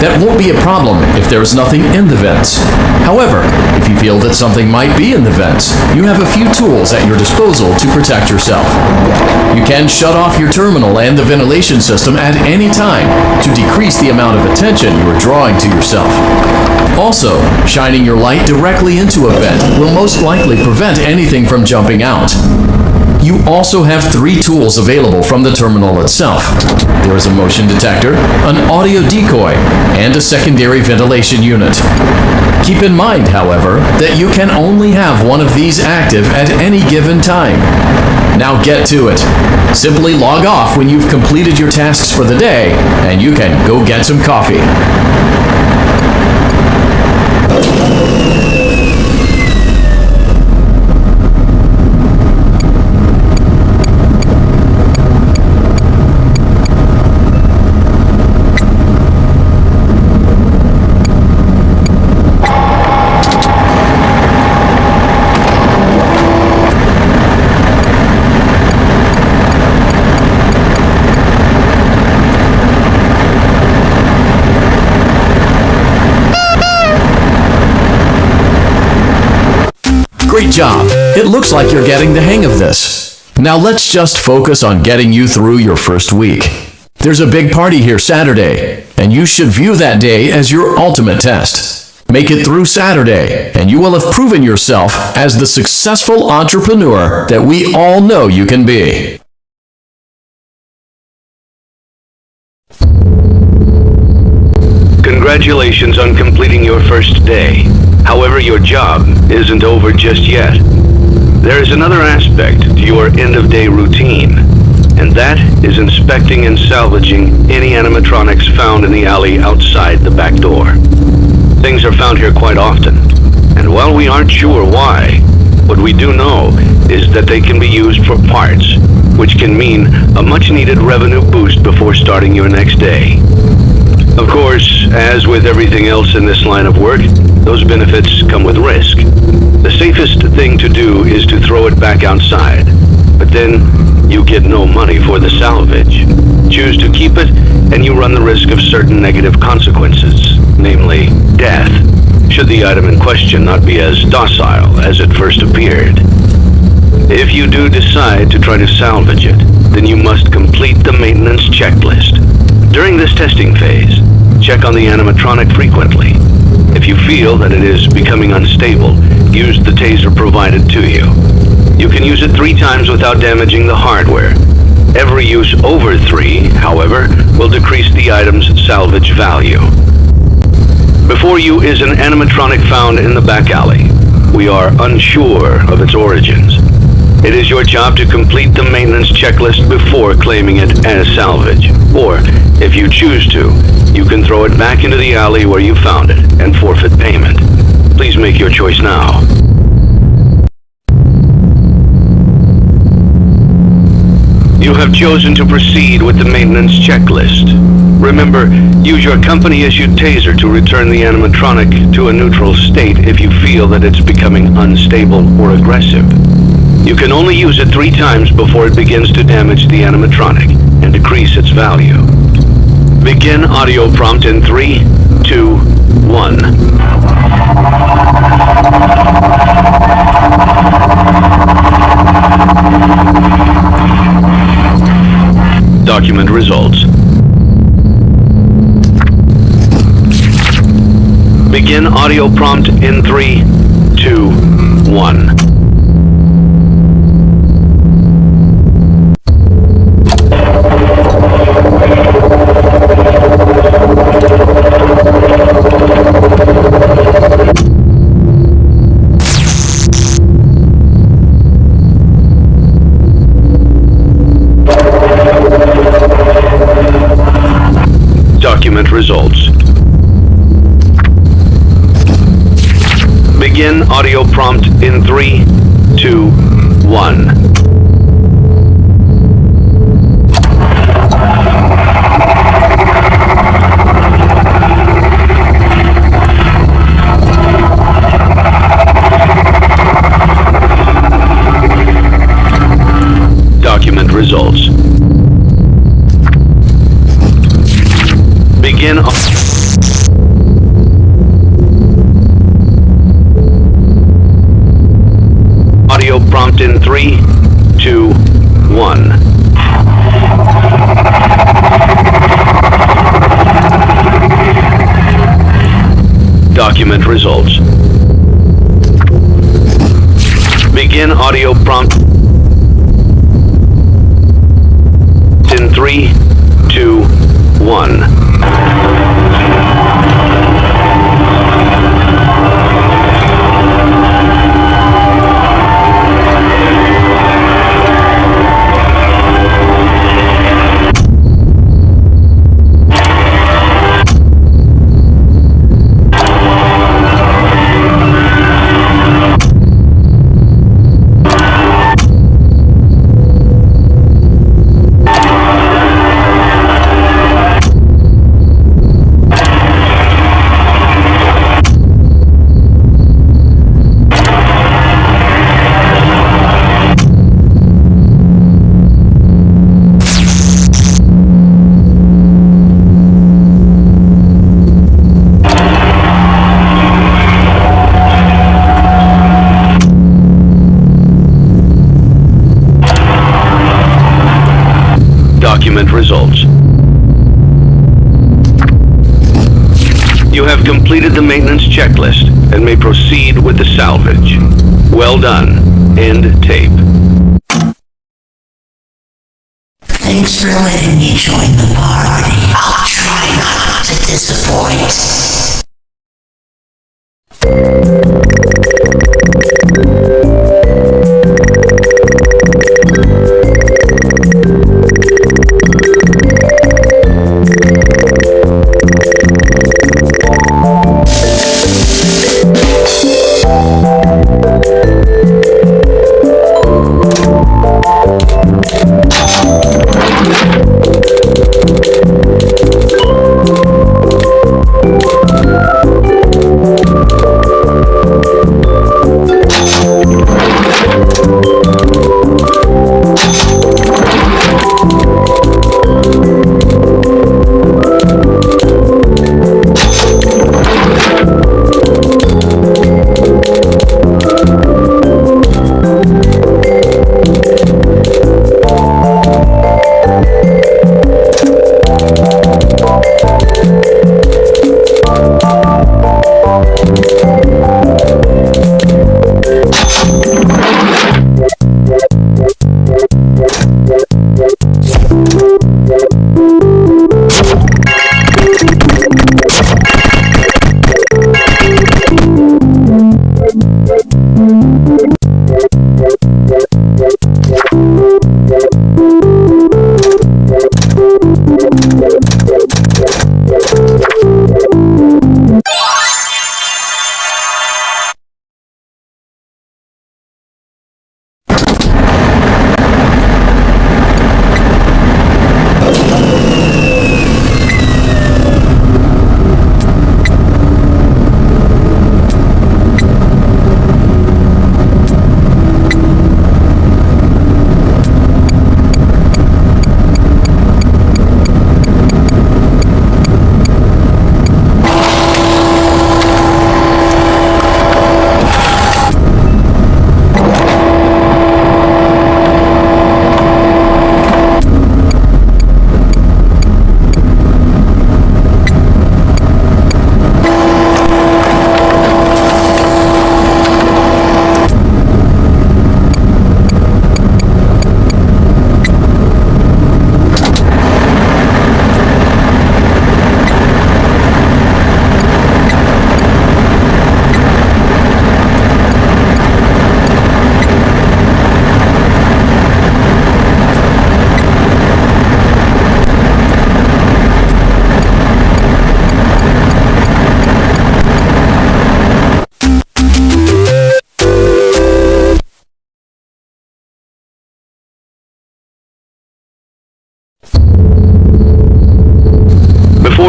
That won't be a problem if there is nothing in the vents. However, if you feel that something might be in the vents, you have a few tools at your disposal to protect yourself. You can shut off your terminal and the ventilation system at any time to decrease the amount of attention you are drawing to yourself. Also, shining your light directly into a vent will most likely prevent anything from jumping out. You also have 3 tools available from the terminal itself. There is a motion detector, an audio decoy, and a secondary ventilation unit. Keep in mind, however, that you can only have one of these active at any given time. Now get to it. Simply log off when you've completed your tasks for the day, and you can go get some coffee. Great job. It looks like you're getting the hang of this. Now let's just focus on getting you through your first week. There's a big party here Saturday, and you should view that day as your ultimate test. Make it through Saturday, and you will have proven yourself as the successful entrepreneur that we all know you can be. Congratulations on completing your first day. However, your job isn't over just yet. There is another aspect to your end-of-day routine, and that is inspecting and salvaging any animatronics found in the alley outside the back door. Things are found here quite often, and while we aren't sure why, what we do know is that they can be used for parts, which can mean a much-needed revenue boost before starting your next day. Of course, as with everything else in this line of work, those benefits come with risk. The safest thing to do is to throw it back outside, but then you get no money for the salvage. Choose to keep it, and you run the risk of certain negative consequences, namely death, should the item in question not be as docile as it first appeared. If you do decide to try to salvage it, then you must complete the maintenance checklist. During this testing phase, check on the animatronic frequently. If you feel that it is becoming unstable, use the taser provided to you. You can use it 3 times without damaging the hardware. Every use over 3, however, will decrease the item's salvage value. Before you is an animatronic found in the back alley. We are unsure of its origins. It is your job to complete the maintenance checklist before claiming it as salvage. Or, if you choose to, you can throw it back into the alley where you found it and forfeit payment. Please make your choice now. You have chosen to proceed with the maintenance checklist. Remember, use your company-issued taser to return the animatronic to a neutral state if you feel that it's becoming unstable or aggressive. You can only use it 3 times before it begins to damage the animatronic and decrease its value. Begin audio prompt in 3, 2, 1. Document results. Begin audio prompt in 3, 2, 1. Document results. Begin audio prompt in 3, 2, 1. Document results. Begin audio prompt in 3, 2, 1. Document results. Begin audio prompt in 3, 2, 1. Document results. You have completed the maintenance checklist and may proceed with the salvage. Well done. End tape. Thanks for letting me join the party. I'll try not to disappoint.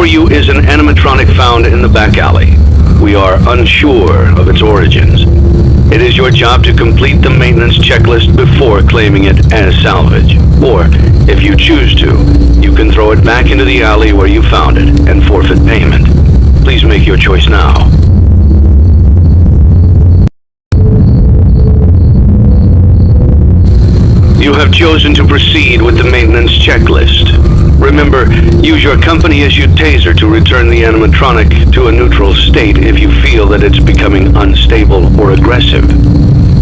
you is an animatronic found in the back alley. We are unsure of its origins. It is your job to complete the maintenance checklist before claiming it as salvage. Or, if you choose to, you can throw it back into the alley where you found it and forfeit payment. Please make your choice now. You have chosen to proceed with the maintenance checklist. Remember, use your company-issued taser to return the animatronic to a neutral state if you feel that it's becoming unstable or aggressive.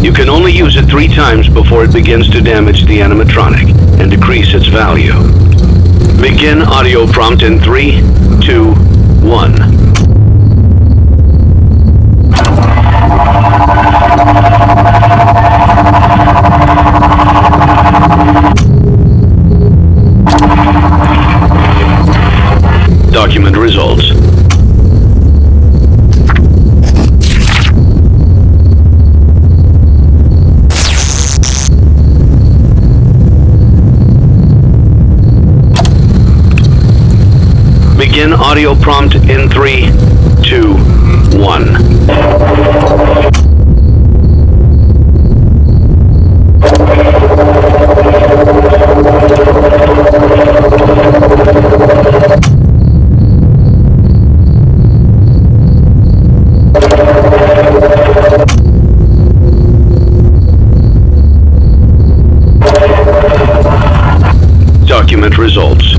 You can only use it 3 times before it begins to damage the animatronic and decrease its value. Begin audio prompt in 3, 2, 1. Document results. Begin audio prompt in 3, 2, 1. Document results.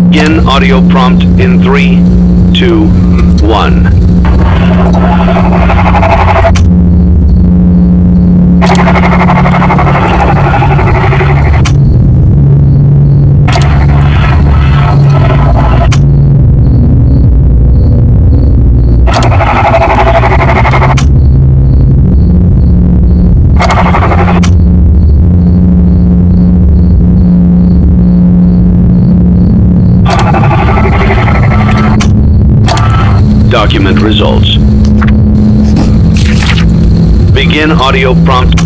Begin audio prompt in 3, 2, 1. Document results. Begin audio prompt.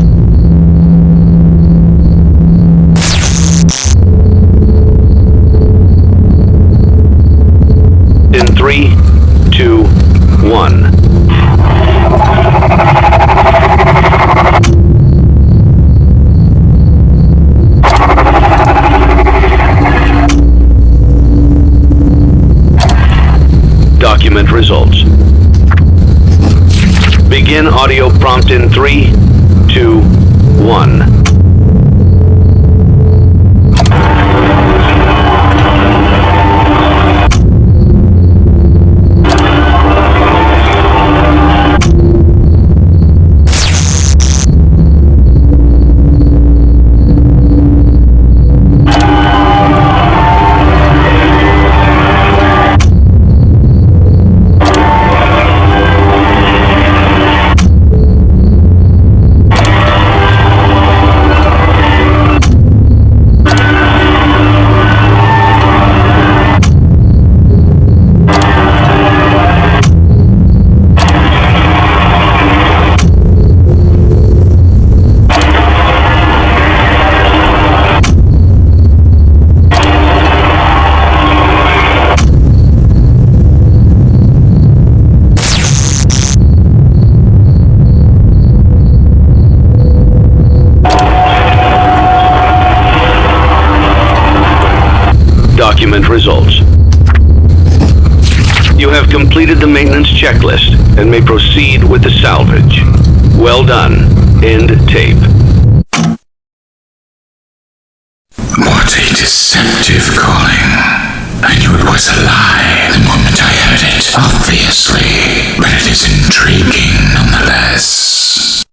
In 3, 2, 1. Document results. Begin audio prompt in 3, 2, 1. Document results. You have completed the maintenance checklist and may proceed with the salvage. Well done. End tape. What a deceptive calling. I knew it was a lie the moment I heard it, obviously, but it is intriguing nonetheless.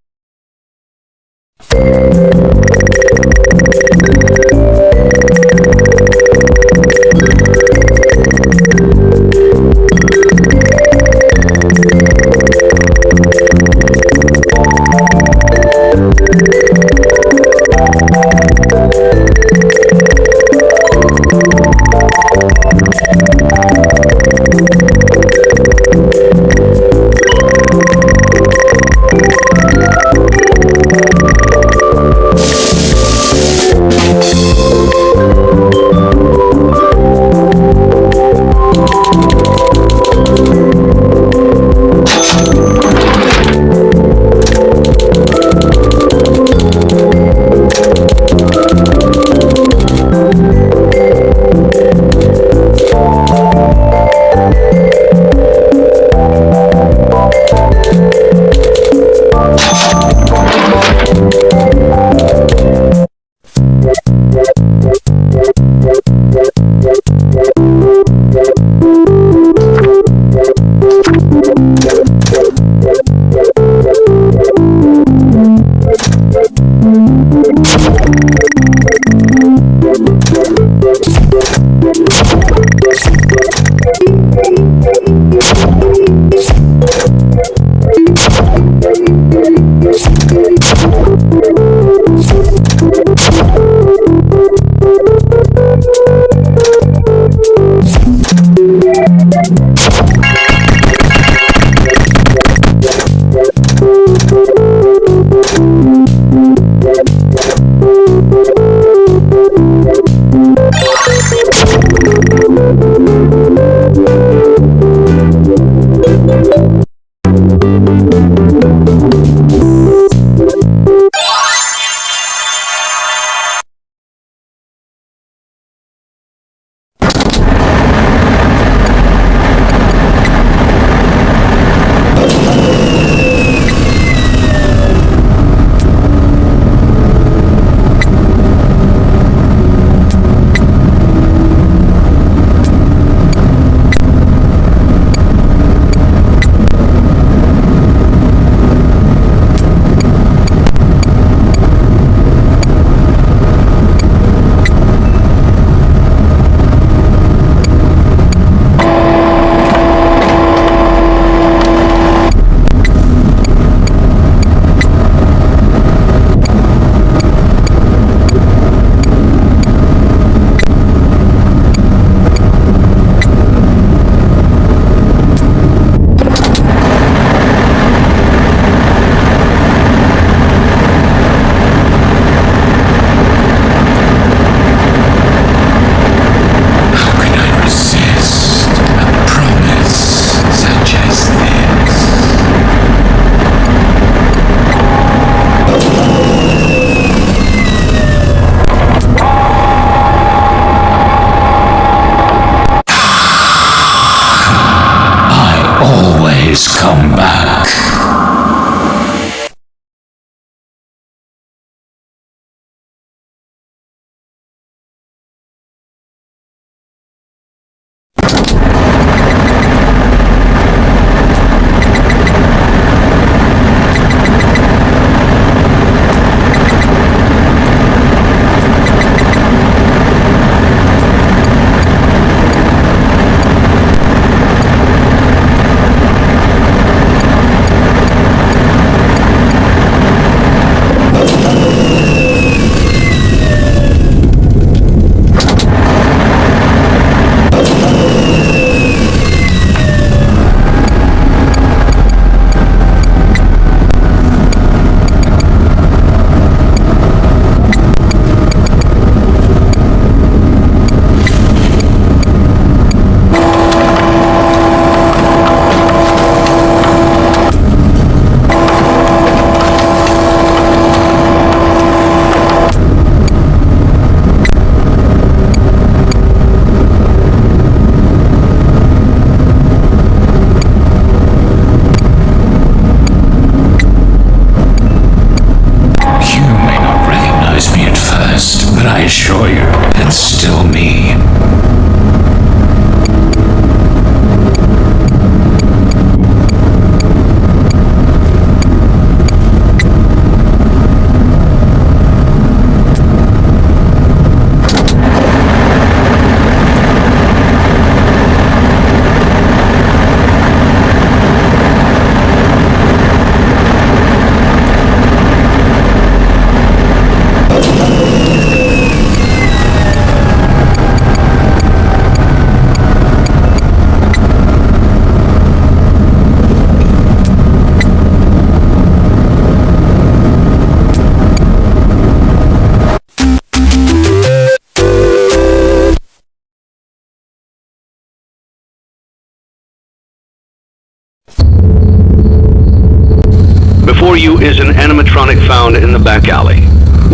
before you is an animatronic found in the back alley.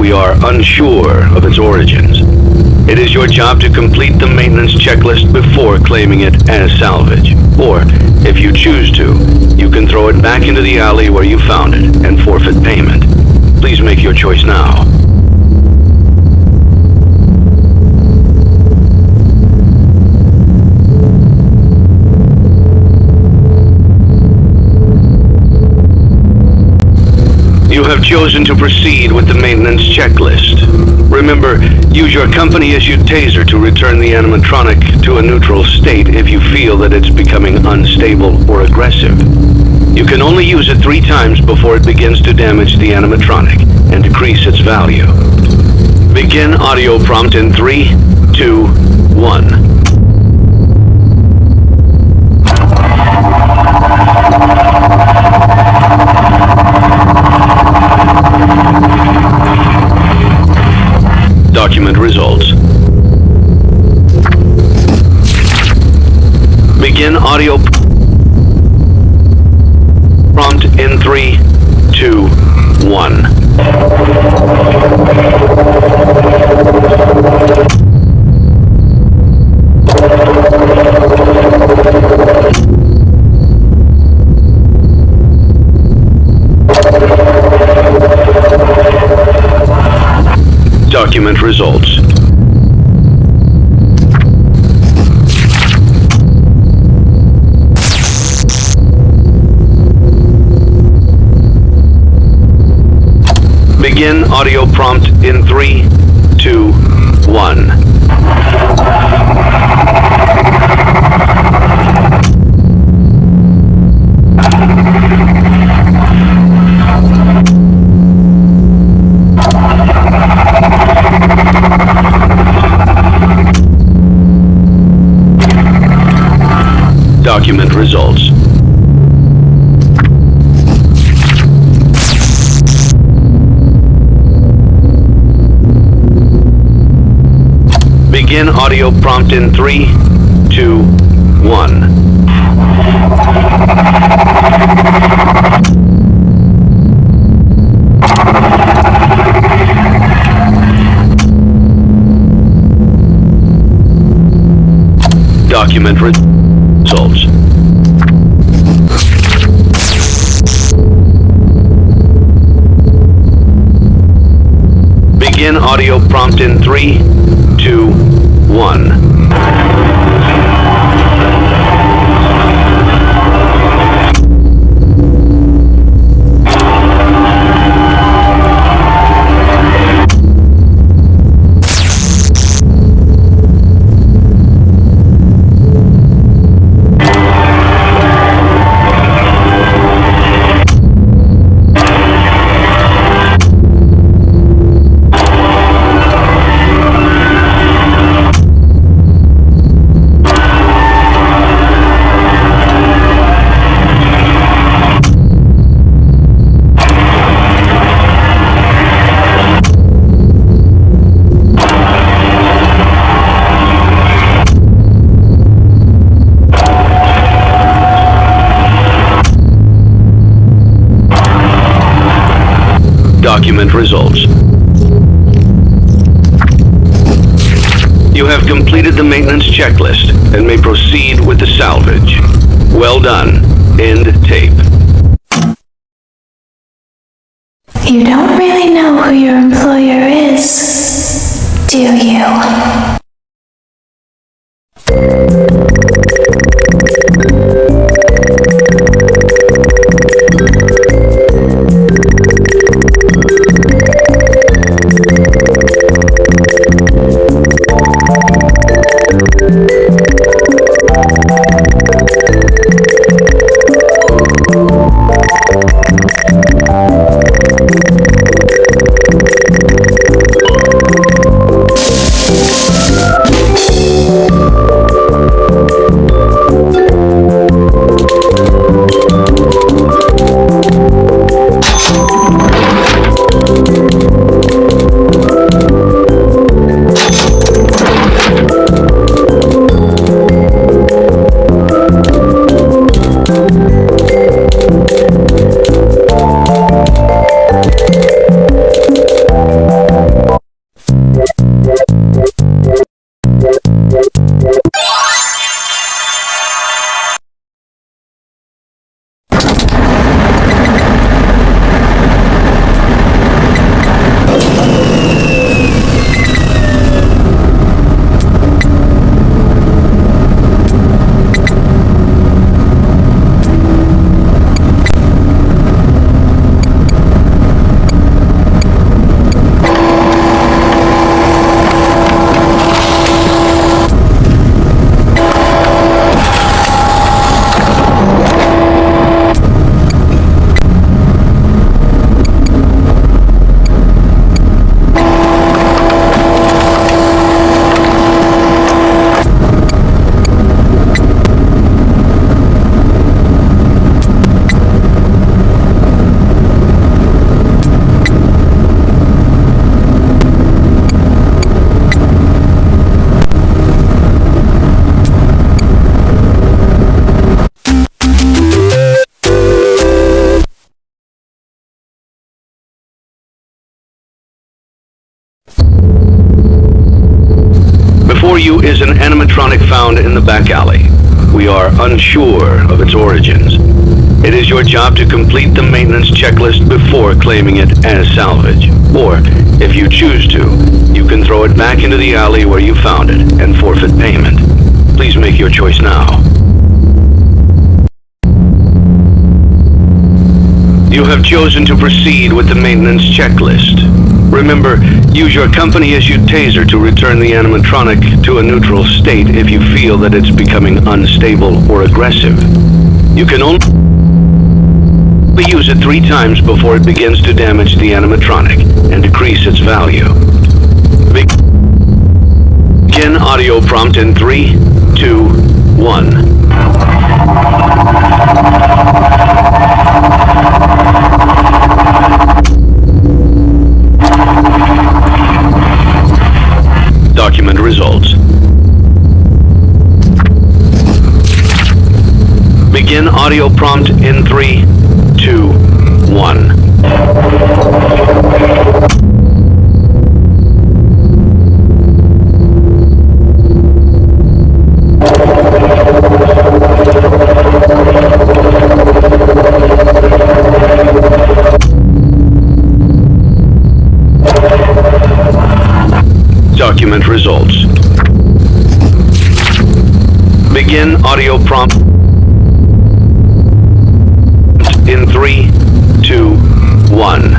We are unsure of its origins. It is your job to complete the maintenance checklist before claiming it as salvage. Or, if you choose to, you can throw it back into the alley where you found it and forfeit payment. Please make your choice now. You have chosen to proceed with the maintenance checklist. Remember, use your company-issued taser to return the animatronic to a neutral state if you feel that it's becoming unstable or aggressive. You can only use it 3 times before it begins to damage the animatronic and decrease its value. Begin audio prompt in 3, 2, 1. Document results. Begin audio prompt in 3, 2, 1. Document results. Begin audio prompt in 3, 2, 1. Document results. Begin audio prompt in 3, 2, 1. Document results. Begin audio prompt in 3, 2, 1. Document results. You have completed the maintenance checklist and may proceed with the salvage. Well done. End tape. You don't really know who your employer is, do you? animatronic found in the back alley. We are unsure of its origins. It is your job to complete the maintenance checklist before claiming it as salvage. Or, if you choose to, you can throw it back into the alley where you found it and forfeit payment. Please make your choice now. You have chosen to proceed with the maintenance checklist. Remember, use your company-issued taser to return the animatronic to a neutral state if you feel that it's becoming unstable or aggressive. You can only use it 3 times before it begins to damage the animatronic and decrease its value. Begin audio prompt in 3, 2, 1. Document results. Begin audio prompt in 3, 2, 1. Document results. Begin audio prompt in 3, 2, 1.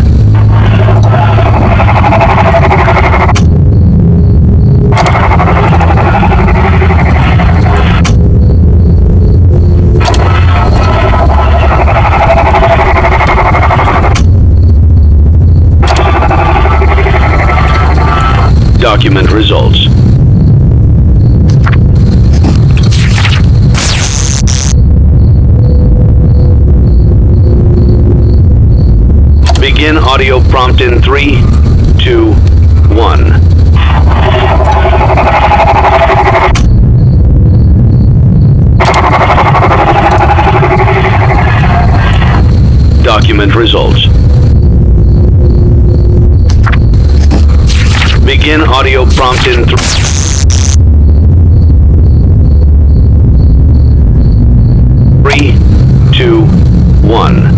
Document results. Begin audio prompt in 3, 2, 1. Document results. Begin audio prompt in 3, 2, 1.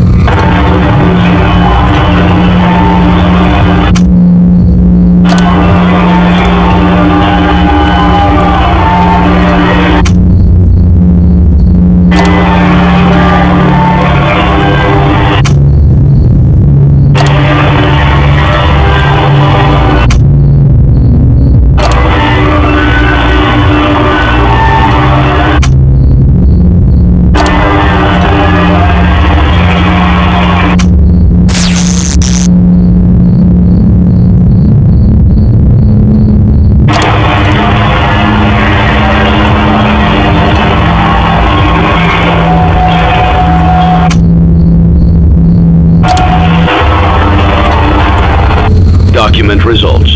Document results.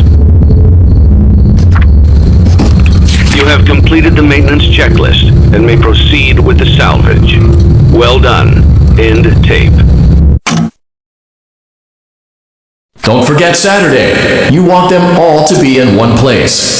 You have completed the maintenance checklist and may proceed with the salvage. Well done. End tape. Don't forget Saturday. You want them all to be in one place.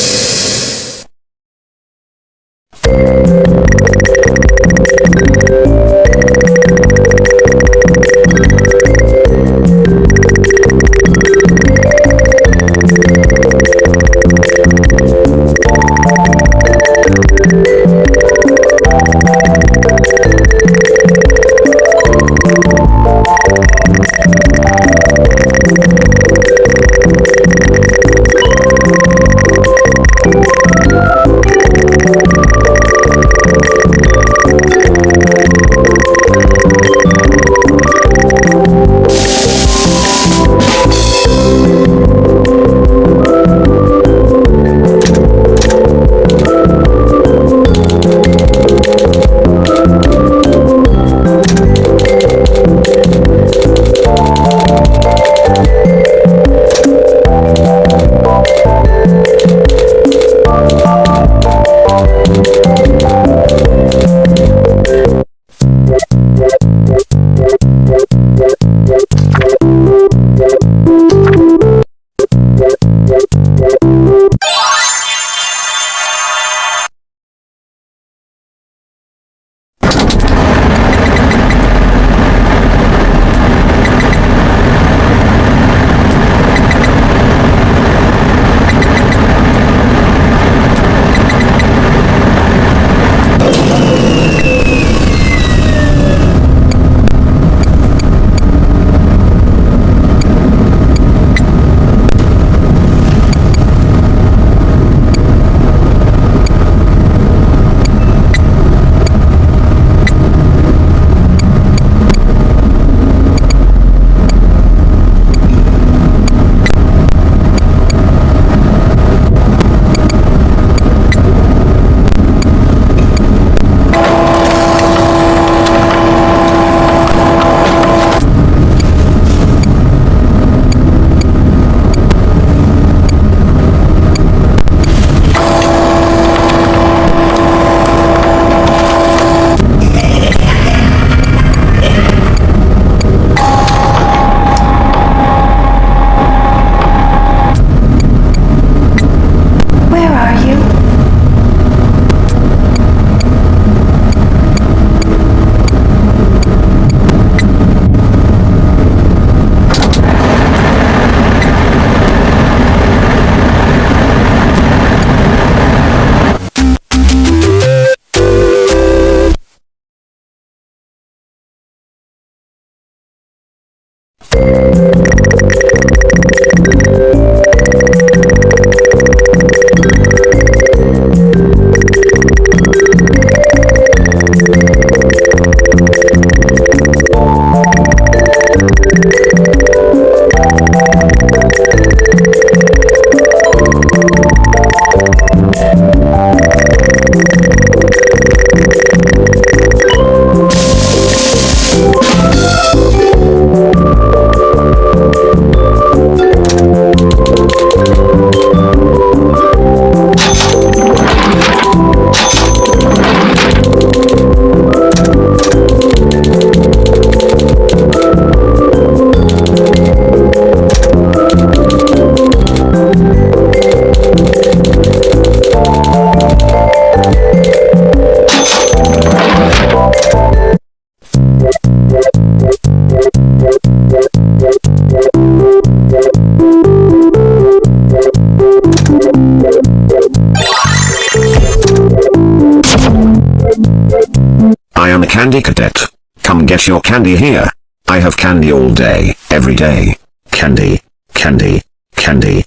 I am a candy cadet. Come get your candy here. I have candy all day, every day. Candy, candy, candy.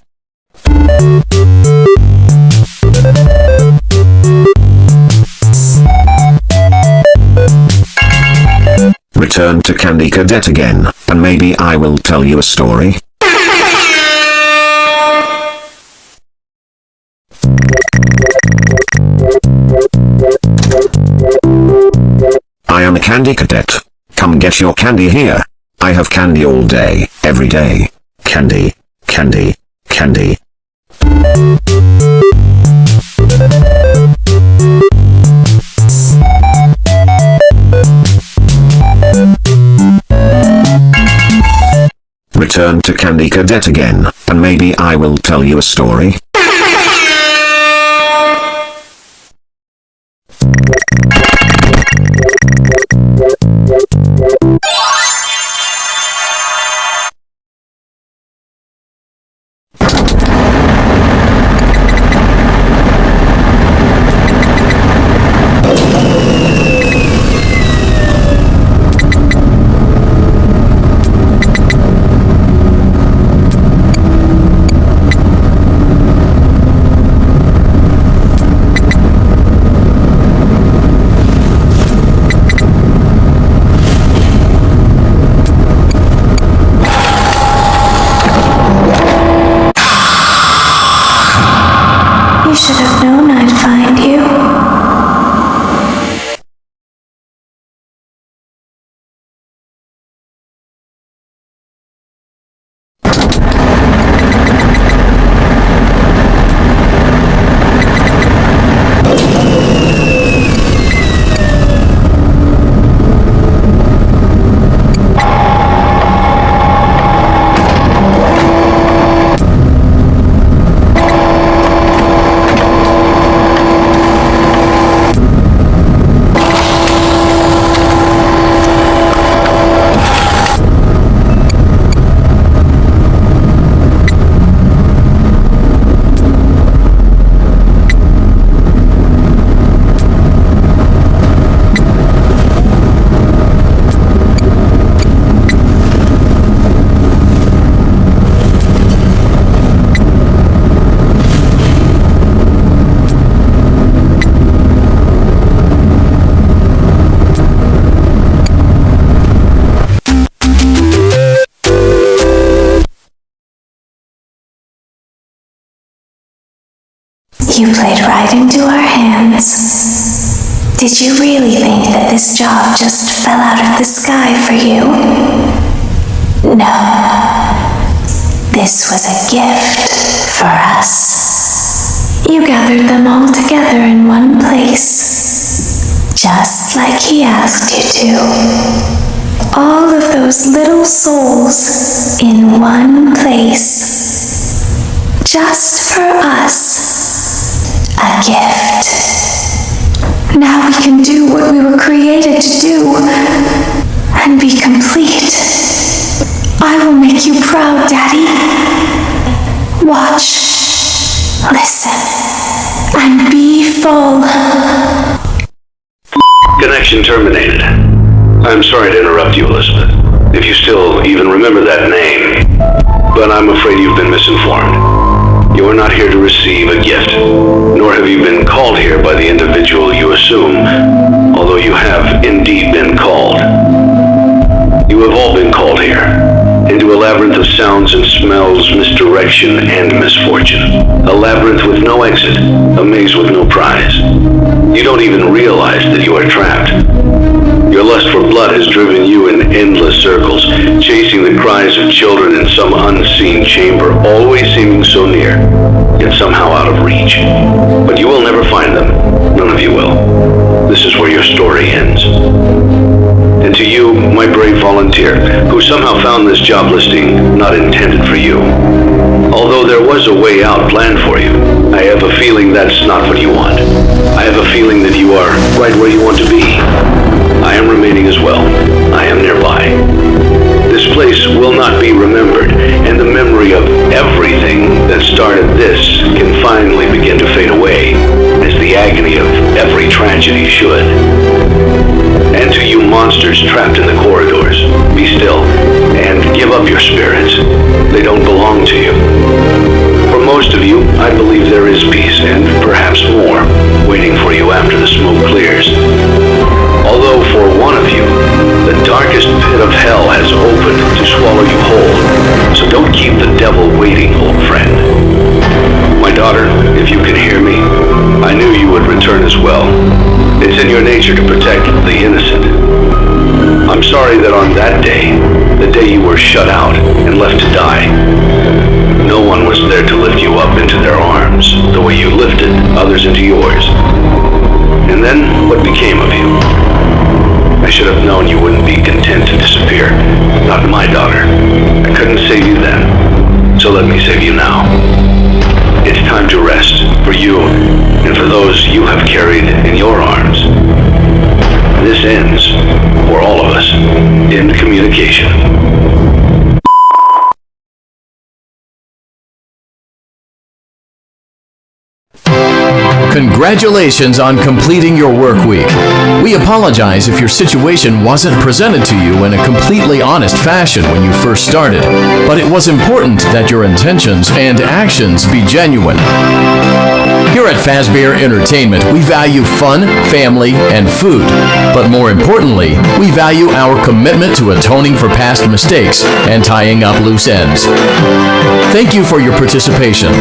Return to Candy Cadet again, and maybe I will tell you a story. I am a candy cadet. Come get your candy here. I have candy all day, every day. Candy, candy, candy. Return to Candy Cadet again, and maybe I will tell you a story. You should have known I'd find you. You played right into our hands. Did you really think that this job just fell out of the sky for you? No. This was a gift for us. You gathered them all together in one place, just like he asked you to. All of those little souls in one place, just for us. A gift. Now we can do what we were created to do, and be complete. I will make you proud, Daddy. Watch, listen, and be full. Connection terminated. I'm sorry to interrupt you, Elizabeth. if you still even remember that name. But I'm afraid you've been misinformed. You are not here to receive a gift, nor have you been called here by the individual you assume, although you have indeed been called. You have all been called here, into a labyrinth of sounds and smells, misdirection and misfortune. A labyrinth with no exit, a maze with no prize. You don't even realize that you are trapped. Your lust for blood has driven you in endless circles, chasing the cries of children in some unseen chamber, always seeming so near, yet somehow out of reach. But you will never find them. None of you will. This is where your story ends. And to you, my brave volunteer, who somehow found this job listing not intended for you. Although there was a way out planned for you, I have a feeling that's not what you want. I have a feeling that you are right where you want to be. I am remaining as well. I am nearby. This place will not be remembered, and the memory of everything that started this can finally begin to fade away, as the agony of every tragedy should. And to you monsters trapped in the corridors, be still, and give up your spirits. They don't belong to you. For most of you, I believe there is peace, and perhaps more, waiting for you after the smoke clears. Although for one of you, the darkest pit of hell has opened to swallow you whole. So don't keep the devil waiting, old friend. My daughter, if you can hear me, I knew you would return as well. It's in your nature to protect the innocent. I'm sorry that on that day, the day you were shut out and left to die, no one was there to lift you up into their arms, the way you lifted others into yours. And then, what became of you? I should have known you wouldn't be content to disappear. Not my daughter. I couldn't save you then, so let me save you now. It's time to rest, for you, and for those you have carried in your arms. This ends, for all of us, in communication. Congratulations on completing your work week. We apologize if your situation wasn't presented to you in a completely honest fashion when you first started, but it was important that your intentions and actions be genuine. Here at Fazbear Entertainment, we value fun, family, and food, but more importantly, we value our commitment to atoning for past mistakes and tying up loose ends. Thank you for your participation.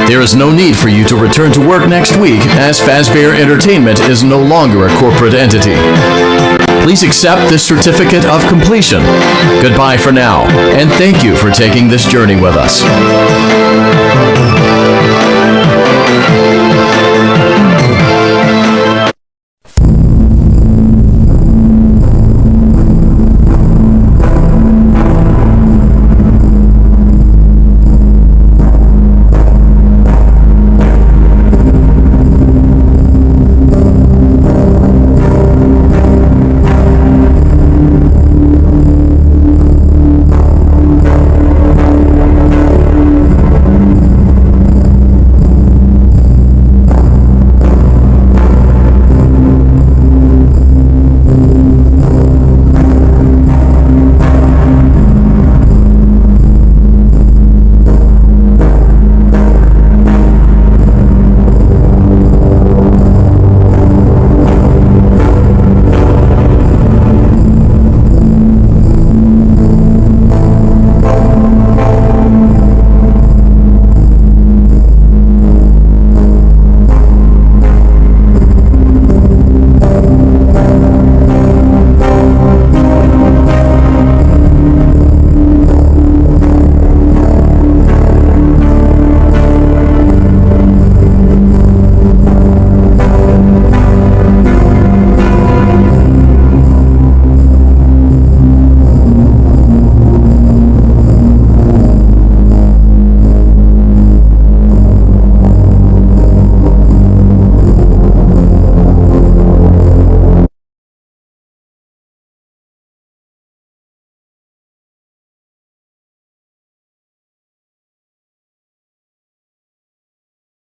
There is no need for you to return to work next week, as Fazbear Entertainment is no longer a corporate entity. Please accept this certificate of completion. Goodbye for now, and thank you for taking this journey with us.